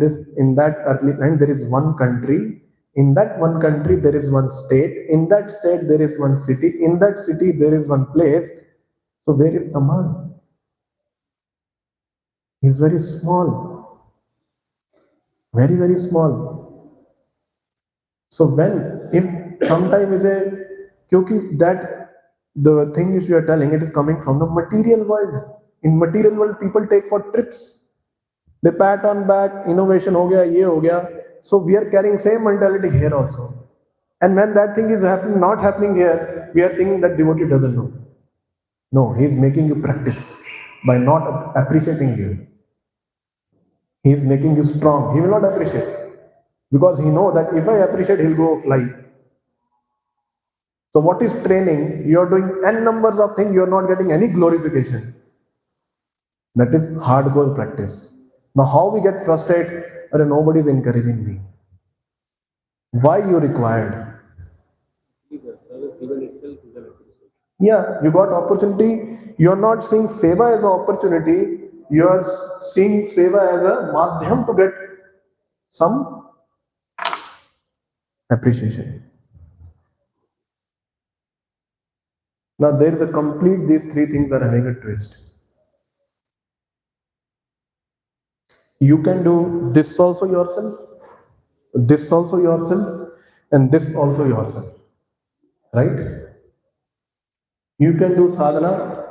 that earthly planet there is one country. In that one country there is one state. In that state there is one city. In that city there is one place. So where is Tamal? He is very small, very very small. So when if sometime is a क्योंकि that the thing which you are telling it is coming from the material world. In material world people take for trips. They pat on back, innovation हो गया, ये हो गया. So we are carrying same mentality here also. And when that thing is happening, not happening here, we are thinking that devotee doesn't know. No, he is making you practice by not appreciating you. He is making you strong. He will not appreciate because he know that if I appreciate, he'll go fly. So what is training? You are doing n numbers of things. You are not getting any glorification. That is hardcore practice. Now, how we get frustrated? Nobody is encouraging me. Why you required? The service given itself is an appreciation. Yeah, you got opportunity. You are not seeing seva as an opportunity. You are seeing seva as a madhyam to get some appreciation. Now there is a complete. These three things are having a twist. You can do this also yourself, this also yourself, and this also yourself. Right? You can do sadhana,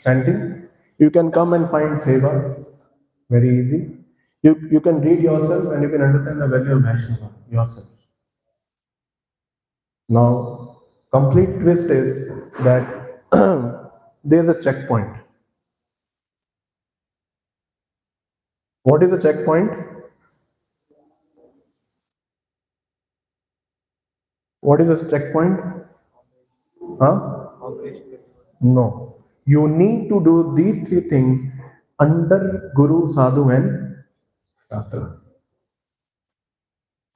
chanting. You can come and find seva, very easy. You can read yourself and you can understand the value of Vaishnava yourself. Now, complete twist is that there's a checkpoint. What is a checkpoint? What is a checkpoint? Huh? No. You need to do these three things under Guru, Sadhu, and Shastra.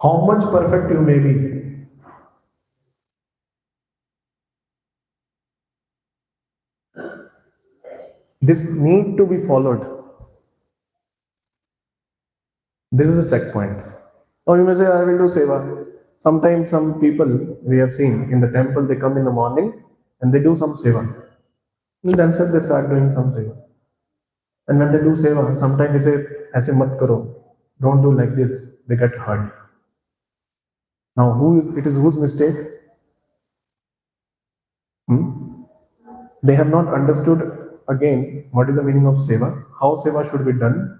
How much perfect you may be, this need to be followed. This is a checkpoint. Now you may say, I will do seva. Sometimes some people we have seen in the temple, they come in the morning and they do some seva. In themselves they start doing some seva. And when they do seva, sometimes they say, aise mat karo. Don't do like this. They get hurt. Now it is whose mistake? Hmm? They have not understood again what is the meaning of seva, how seva should be done.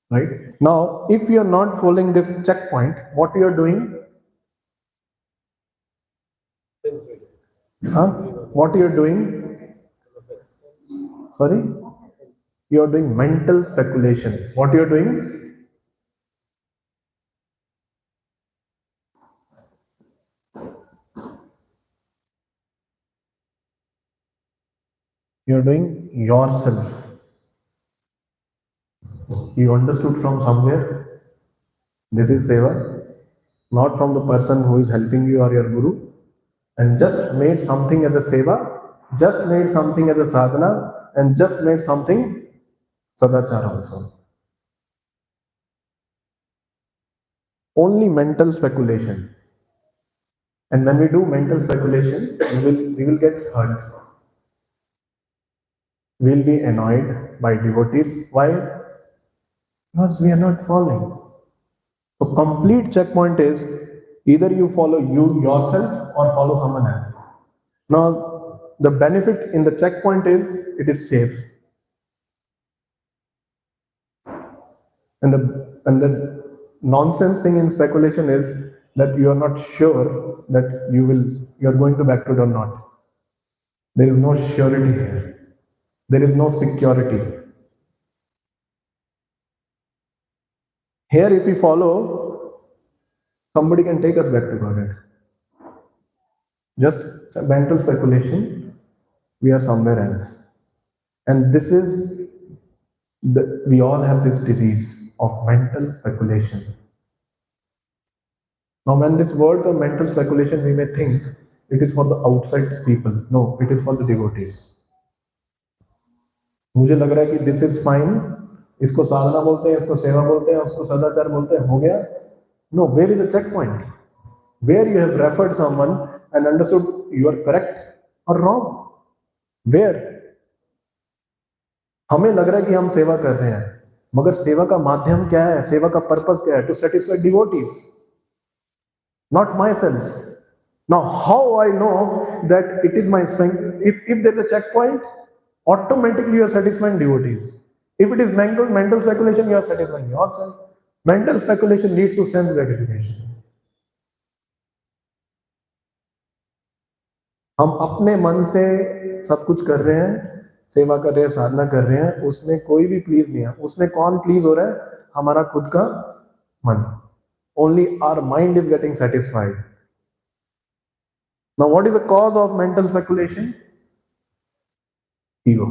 Right? Now, if you are not following this checkpoint, what you are doing? Huh? What you are doing? Sorry? You are doing mental speculation. What you are doing? You are doing yourself. You understood from somewhere. This is seva. not from the person who is helping you or your guru, and just made something as a seva, just made something as a sadhana, and just made something sadachara also. Only mental speculation. And when we do mental speculation, we will get hurt. We'll be annoyed by devotees. Why? Because we are not following. So complete checkpoint is either you follow you yourself or follow someone else. Now the benefit in the checkpoint is it is safe. And the nonsense thing in speculation is that you are not sure that you are going to backroad or not. There is no surety here. There is no security. Here, if we follow, somebody can take us back to Godhead. Just mental speculation, we are somewhere else. And this is we all have this disease of mental speculation. Now, when this word of mental speculation, we may think it is for the outside people. No, it is for the devotees. मुझे लग रहा है कि this is fine, इसको साधना बोलते हैं, इसको सेवा बोलते हैं, उसको सदाचार बोलते हैं, हो गया. No, where is the checkpoint? Where you have referred someone and understood you are correct or wrong? Where? हमें लग रहा है कि हम सेवा कर रहे हैं, मगर सेवा का माध्यम क्या है, सेवा का पर्पस क्या है? To satisfy devotees, not myself. Now, how I know that it is my strength? If there is a checkpoint, automatically you are satisfying devotees. If it is mental speculation, you are satisfying yourself. Mental speculation leads to sense gratification. हम अपने मन से सब कुछ कर रहे हैं, सेवा कर रहे हैं, साधना कर रहे हैं, उसमें कोई भी प्लीज नहीं है. उसमें कौन प्लीज हो रहा है? हमारा खुद का मन. Only our mind is getting satisfied. Now, what is the cause of mental speculation? Ego.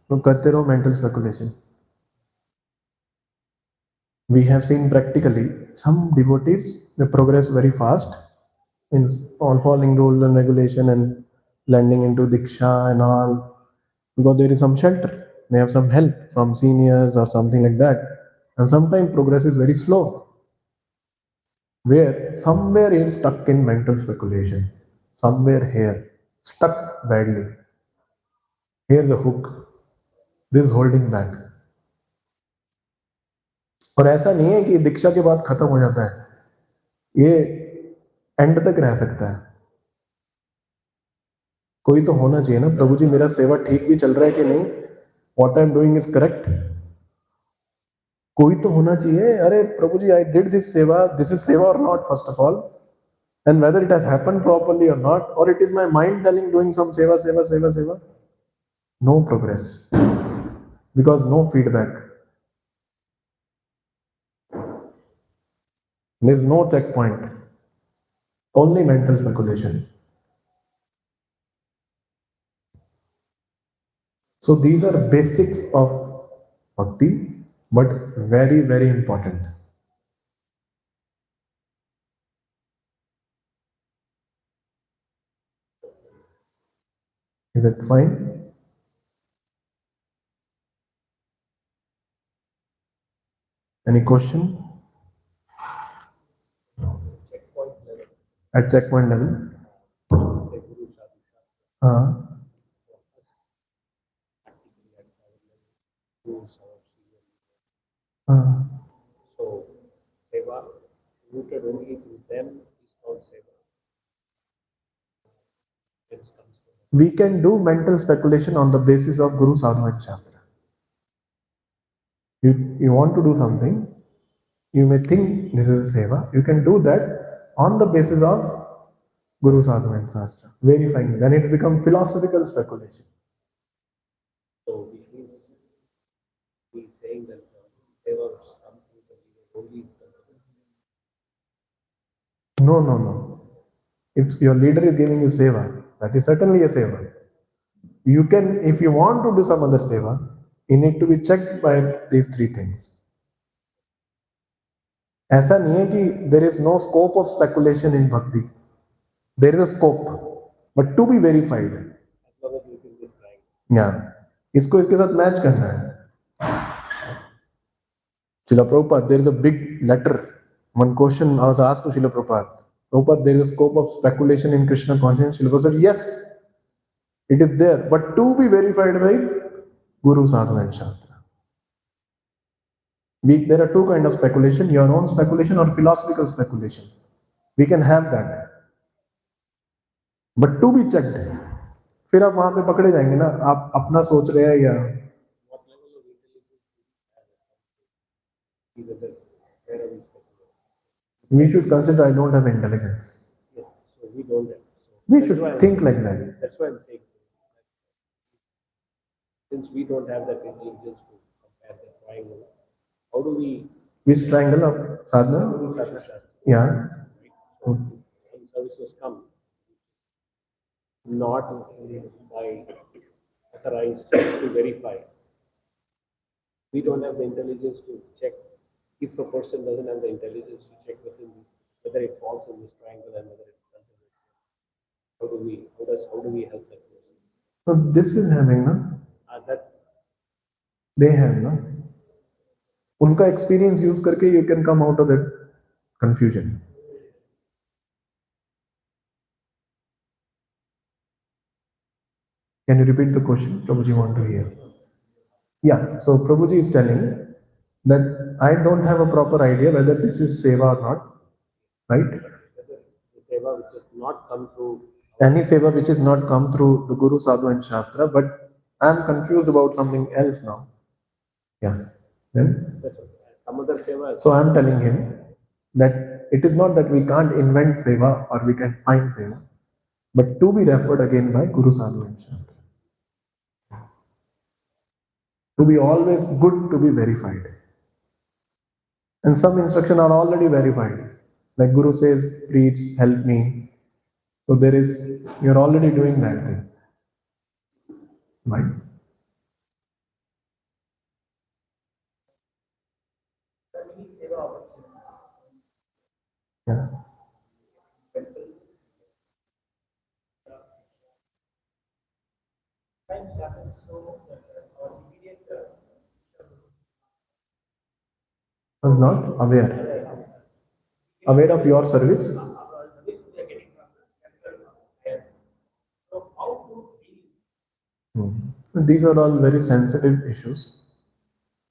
तो करते रहो mental speculation. We have seen practically some devotees, they progress very fast in all following rules and regulation and blending into diksha and all, because there is some shelter, they have some help from seniors or something like that. And sometimes progress is very slow, where somewhere is stuck in mental speculation, somewhere here, stuck badly. Here's the hook, this is holding back. और ऐसा नहीं है कि दीक्षा के बाद खत्म हो जाता है, ये एंड तक रह सकता है. कोई तो होना चाहिए ना, प्रभु जी मेरा सेवा ठीक भी चल रहा है कि नहीं, what I am doing is correct. कोई तो होना चाहिए. अरे Prabhu ji, I did this सेवा, दिस इज सेवा और not, first of all, and whether it has happened properly और नॉट, और it is my mind telling doing some सेवा सेवा सेवा सेवा. No progress, because no feedback. There is no checkpoint, only mental speculation. So these are basics of bhakti, but very, very important. Is it fine? Any question? At checkpoint level? So, seva rooted only through them is called seva. We can do mental speculation on the basis of Guru Sadhu and Shastra. You want to do something, you may think this is a seva, you can do that on the basis of Guru Sadhu and Shastra, verifying. Then it becomes philosophical speculation. So, which means he is saying that seva is something that only is considered. No. If your leader is giving you seva, that is certainly a seva. You can, if you want to do some other seva, you need to be checked by these three things. ऐसा नहीं है कि there is no scope of speculation in bhakti. There is a scope, but to be verified. As long as within this time. Yeah, इसको इसके साथ match करना है. Srila Prabhupada, there is a big letter. One question I was asked to Srila Prabhupada. Prabhupada, there is a scope of speculation in Krishna consciousness. Srila Prabhupada said, yes, it is there, but to be verified by Guru, Sadhu and Shastra. There are two kinds of speculation, your own speculation or philosophical speculation. We can have that. But to be checked. फिर आप वहां पे पकड़े जाएंगे ना, आप अपना सोच रहे हैं या What level of intelligence do we have? Where are we speculate? we should consider I don't have intelligence. Yes, so we don't have. So We that's should why I'm think saying- like that. That's why I'm saying. Since we don't have that intelligence to compare the triangle, how do we Which triangle of sadhana? do Sadhana Shastra? Yeah. Right? So some services come not by authorized to verify. We don't have the intelligence to check. If a person doesn't have the intelligence to check within this, whether it falls in this triangle and whether it doesn't, how do we help that person? So this is having na. That They have ना. उनका experience use करके you can come out of that confusion. Can you repeat the question? Prabhuji want to hear. Yeah, so Prabhuji is telling that I don't have a proper idea whether this is seva or not, right? the seva which has not come through. Any seva which is not come through the Guru, Sadhu and Shastra, but I am confused about something else now. Yeah. Then? That's what, some other seva. So I am telling him that it is not that we can't invent seva or we can find seva, but to be referred again by Guru, Sadhu and Shastra. To be always good to be verified. And some instructions are already verified. Like Guru says, preach, help me. So there is, you're already doing that thing. Right? Yeah. Was not aware. Aware of your service. These are all very sensitive issues.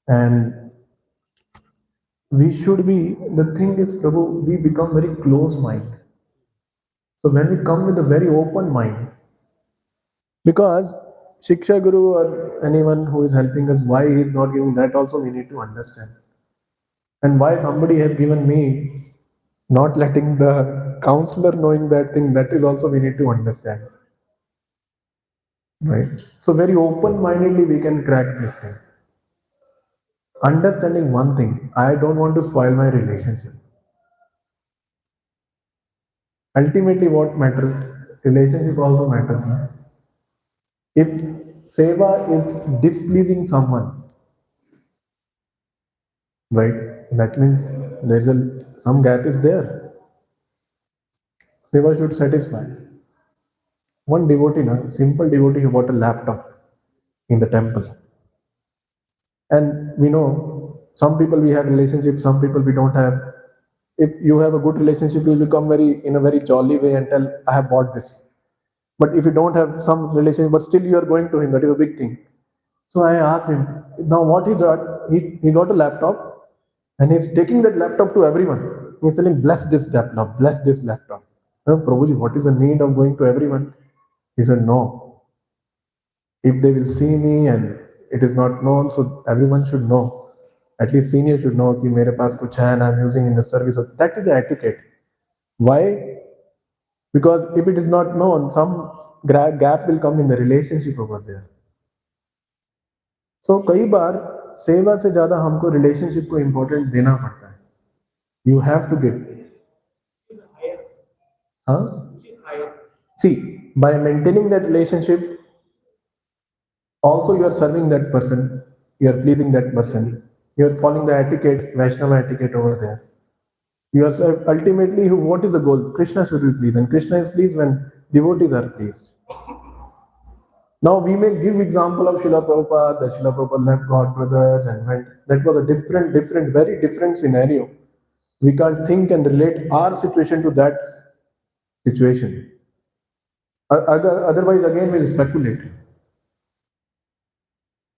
And we should be, the thing is, Prabhu, we become very close mind. So when we come with a very open mind, because Shiksha Guru or anyone who is helping us, why he is not giving, that also we need to understand. And why somebody has given me, not letting the counselor knowing that thing, that is also we need to understand. Right? So very open-mindedly we can crack this thing. Understanding one thing, I don't want to spoil my relationship. Ultimately what matters, relationship also matters. No? If seva is displeasing someone, right, that means there's some gap is there. Seva should satisfy. One devotee, simple devotee, who bought a laptop in the temple. And we know some people we have relationships, some people we don't have. If you have a good relationship, you will come in a very jolly way and tell, I have bought this. But if you don't have some relationship, but still you are going to him, that is a big thing. So I asked him, now what he got, he got a laptop and he's taking that laptop to everyone. He's telling, bless this laptop, bless this laptop. Prabhuji, what is the need of going to everyone? He said, no. If they will see me and it is not known, so everyone should know. At least senior should know that mere paas kuch hai and I am using in the service of, that is etiquette. Why? Because if it is not known, some gap will come in the relationship over there. So कई बार सेवा से ज्यादा हमको relationship को important देना पड़ता है. You have to give. हाँ? See, by maintaining that relationship, also you are serving that person, you are pleasing that person, you are following the etiquette, Vaishnava etiquette over there. You are ultimately, what is the goal? Krishna should be pleased, and Krishna is pleased when devotees are pleased. Now we may give example of Srila Prabhupada, that Srila Prabhupada left God brothers and went. That was a very different scenario. We can't think and relate our situation to that situation. Otherwise, again, we'll speculate,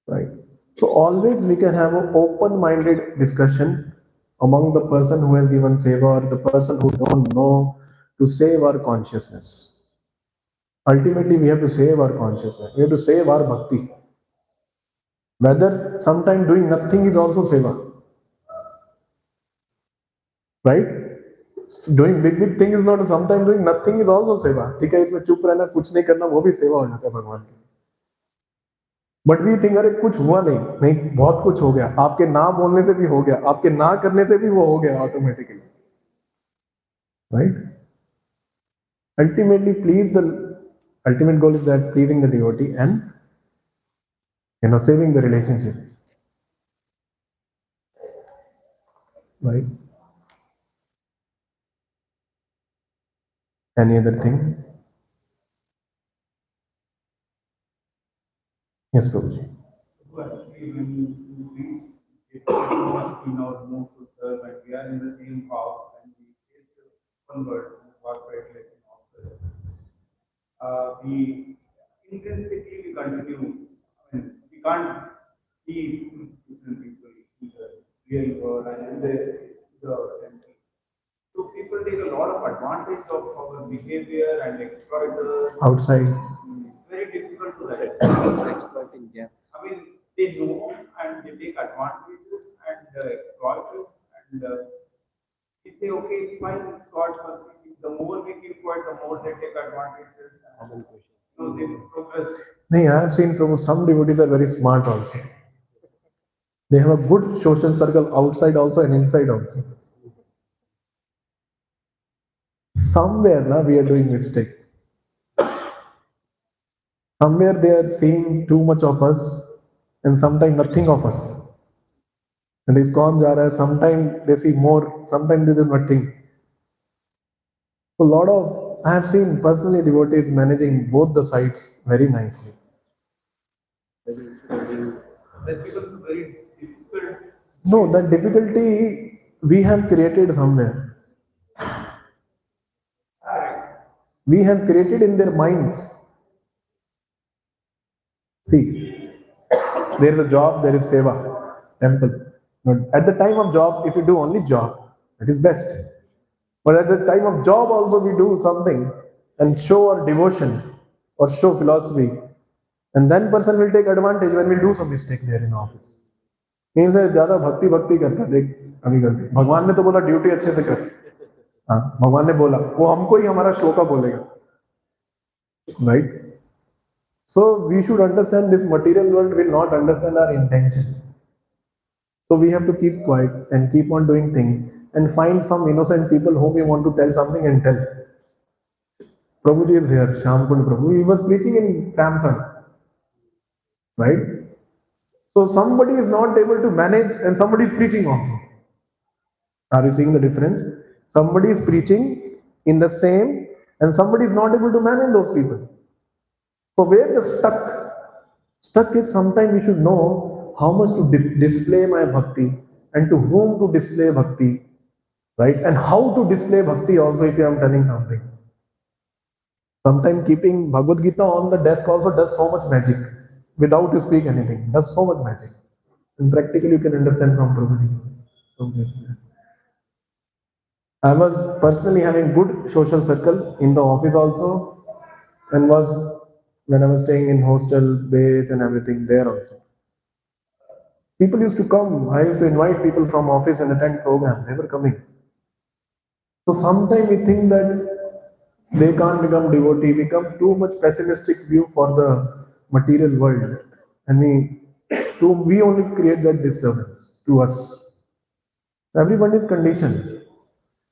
right? So always we can have an open-minded discussion among the person who has given seva or the person who don't know, to save our consciousness. Ultimately, we have to save our consciousness. We have to save our bhakti. Whether sometime doing nothing is also seva, right? Doing big thing is not. Sometimes doing nothing is also seva. ठीक है, इसमें चुप रहना, कुछ नहीं करना, वो भी सेवा हो जाता है भगवान की. बट वी थिंक अरे कुछ हुआ नहीं, नहीं बहुत कुछ हो गया. आपके ना बोलने से भी हो गया, आपके ना करने से भी वो हो गया automatically, right? Ultimately, please the ultimate goal is that pleasing the devotee and saving the relationship, right? Any other thing? Yes, Prabhuji. Actually, when we get in our mood to serve and we are in the same house and we get one word, corporate relation office, we intrinsically we continue. I mean, we can't see different people in the real world and in the temple. So people take a lot of advantage of our behavior and exploit the. Outside. It's very difficult to that. Exploiting gaps. I mean, they know and they take advantages and exploit it and they say, okay, it's fine, it's God's mercy. The more we keep quiet, the more they take advantages and they progress. नहीं, I have seen Prabhu, some devotees are very smart also. They have a good social circle outside also and inside also. Somewhere now we are doing mistake. Somewhere they are seeing too much of us and sometimes nothing of us. And ISKCON जा रहा है, sometimes they see more, sometimes they do nothing. So a lot of, I have seen personally devotees managing both the sides very nicely. That becomes very difficult. No, that difficulty we have created somewhere. We have created in their minds. See, there is a job, there is seva, temple. Now, at the time of job, if you do only job, that is best. But at the time of job also we do something and show our devotion or show philosophy. And then person will take advantage when we do some mistake there in office. Means ज्यादा भक्ति करता है. देख अभी करके भगवान ने तो बोला ड्यूटी अच्छे से कर. हाँ, भगवान ने बोला, वो हमको ही हमारा शो का बोलेगा, right? So we should understand this material world will not understand our intention. So we have to keep quiet and keep on doing things and find some innocent people whom we want to tell something and tell. Prabhuji is here, Shamkund Prabhu. He was preaching in Samsung, right? So somebody is not able to manage and somebody is preaching also. Are you seeing the difference? Somebody is preaching in the same and somebody is not able to manage those people. So where the stuck is, sometimes we should know how much to display my bhakti and to whom to display bhakti, right? And how to display bhakti also if I am telling something. Sometimes keeping Bhagavad Gita on the desk also does so much magic without you speak anything. Does so much magic. And practically you can understand from Prabhuji. I was personally having good social circle in the office also, and was when I was staying in hostel, base and everything there also. People used to come. I used to invite people from office and attend program. They were coming. So sometimes we think that they can't become devotee, become too much pessimistic view for the material world, and we only create that disturbance to us. Everyone is conditioned.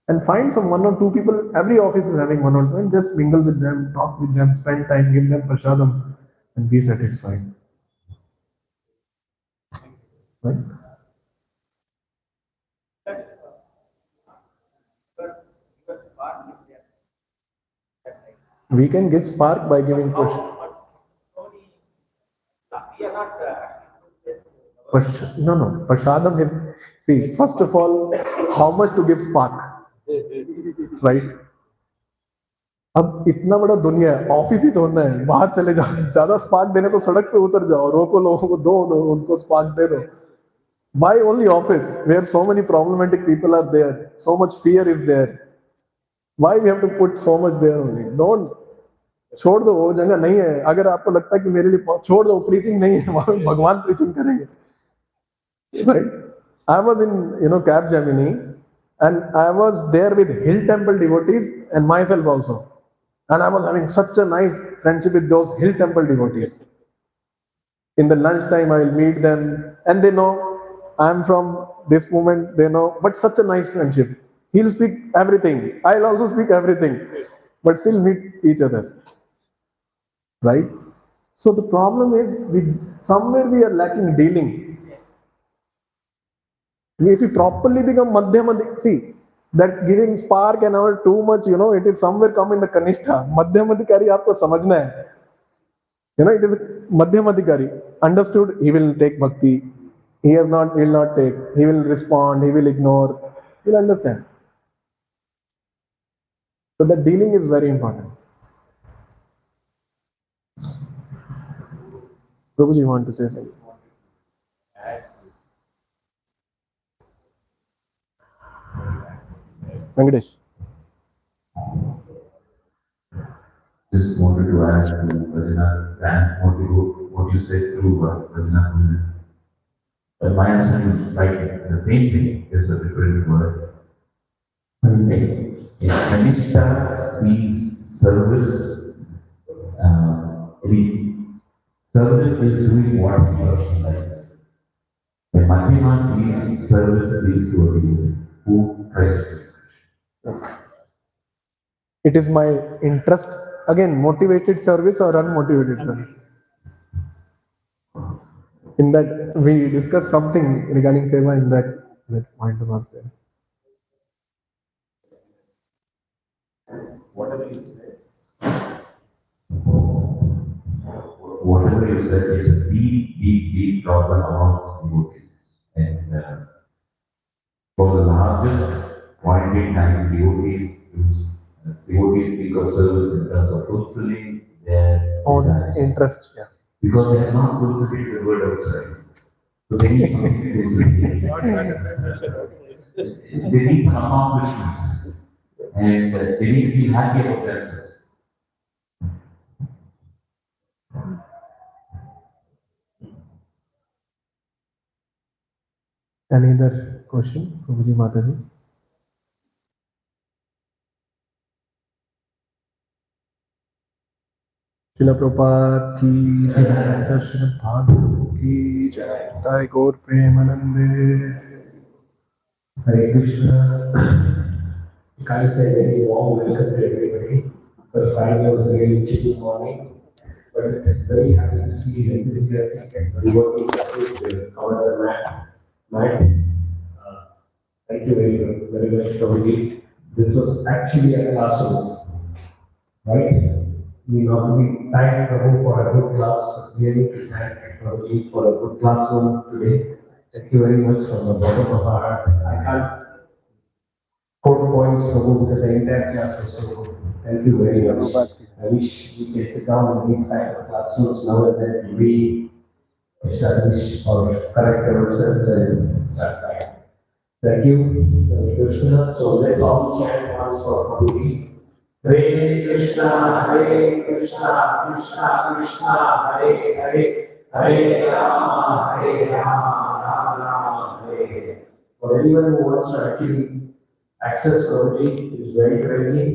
And find some one or two people. Every office is having one or two, and just mingle with them, talk with them, spend time, give them prasadam, and be satisfied. Right? But because part is there. We can give spark by giving push. We are not No, no. Prasadam is, see, first of all, how much to give spark, right? अब इतना बड़ा दुनिया है, office ही छोड़ना है, बाहर चले जाओ, ज्यादा स्पार्क देने तो सड़क पे उतर जाओ, रोको लोगों को, दो उनको स्पार्क दे दो. Why only office where so many problematic people are there, so much fear is there? Why we have to put so much there only? Don't. छोड़ दो, वो जगह नहीं है. अगर आपको लगता है कि मेरे लिए छोड़ दो, प्रीचिंग नहीं है, वहां भगवान प्रीचिंग करेंगे. Right? I was in Cap Gemini, and I was there with Hill Temple devotees and myself also, and I was having such a nice friendship with those Hill Temple devotees. In the lunchtime, I will meet them, and they know I'm from this movement. They know, but such a nice friendship. He'll speak everything. I'll also speak everything, but still meet each other. Right? So the problem is, somewhere we are lacking dealing. If you properly become madhyamadi, see that giving spark and all too much, it is somewhere come in the kanishtha. Madhyamadikari आपको समझना है. It is a madhyamadikari. Understood, he will take bhakti. He will not take. He will respond. He will ignore. You'll understand. So the dealing is very important. Prabhuji, you want to say something? Venkatesh. Just wanted to ask to Rajana and what you said to Rajana. But my understanding is like the same thing, just a different word. If Kanishta sees service, service is doing what he or she likes. When Madhyama sees service is to a devotee who tries to do. Yes. It is my interest. Again, motivated service or unmotivated service. In that, we discussed something regarding seva in that point was there. Whatever you said is a deep problem amongst devotees. And for the largest point in time, devotees speak of service in terms of fulfilling their Own desires. interest, yeah. Because they have not fulfilled the word outside. So they need something they need some accomplishments. And they need to be happy about themselves. Any other question, Prabhuji Mataji? Srila Prabhupada ki jai, Darshan Bhagavad ki jai, Jai Gaur Premanande. Hare Krishna. Can't say very warm welcome to everybody. The Friday was a really chill morning, but very happy to see enthusiastic and devotees to cover the mat. Thank you very much, Prabhuji. This was actually a classroom, right? We normally thank Prabhu for a good class. We need to thank Prabhuji for a good classroom today. Thank you very much from the bottom of our heart. I can't quote points, Prabhu, because the entire class was so good. Thank you very much. I wish we can sit down in these type of classrooms now and then to re-establish or correct ourselves and start back. Thank you, Krishna. So let's all chant once for Prabhuji. Hare Krishna, Krishna Krishna, Hare Hare, Hare Rama, Rama Rama, Hare. For anyone who wants to actually access Prabhuji, is very friendly,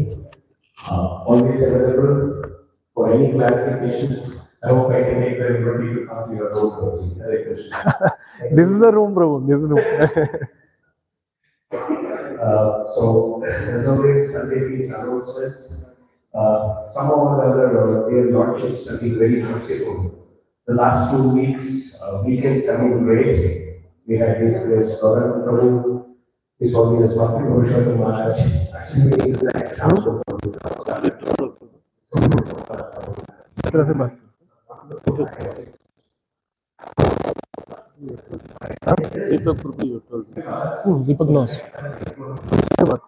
always available for any clarifications. I hope I can make everybody to come to your room, Prabhuji. Hare Krishna. This is the room, Prabhu. This is the room. So as always, Sunday please announcements. Somehow or the other, their lordships have been very merciful. The last 2 weeks, weekends have been great. We had His Grace Bharat Prabhu, His Holiness Bhakti Maharaj. Actually, we need that chance of तरह से बात दीपक नॉस बात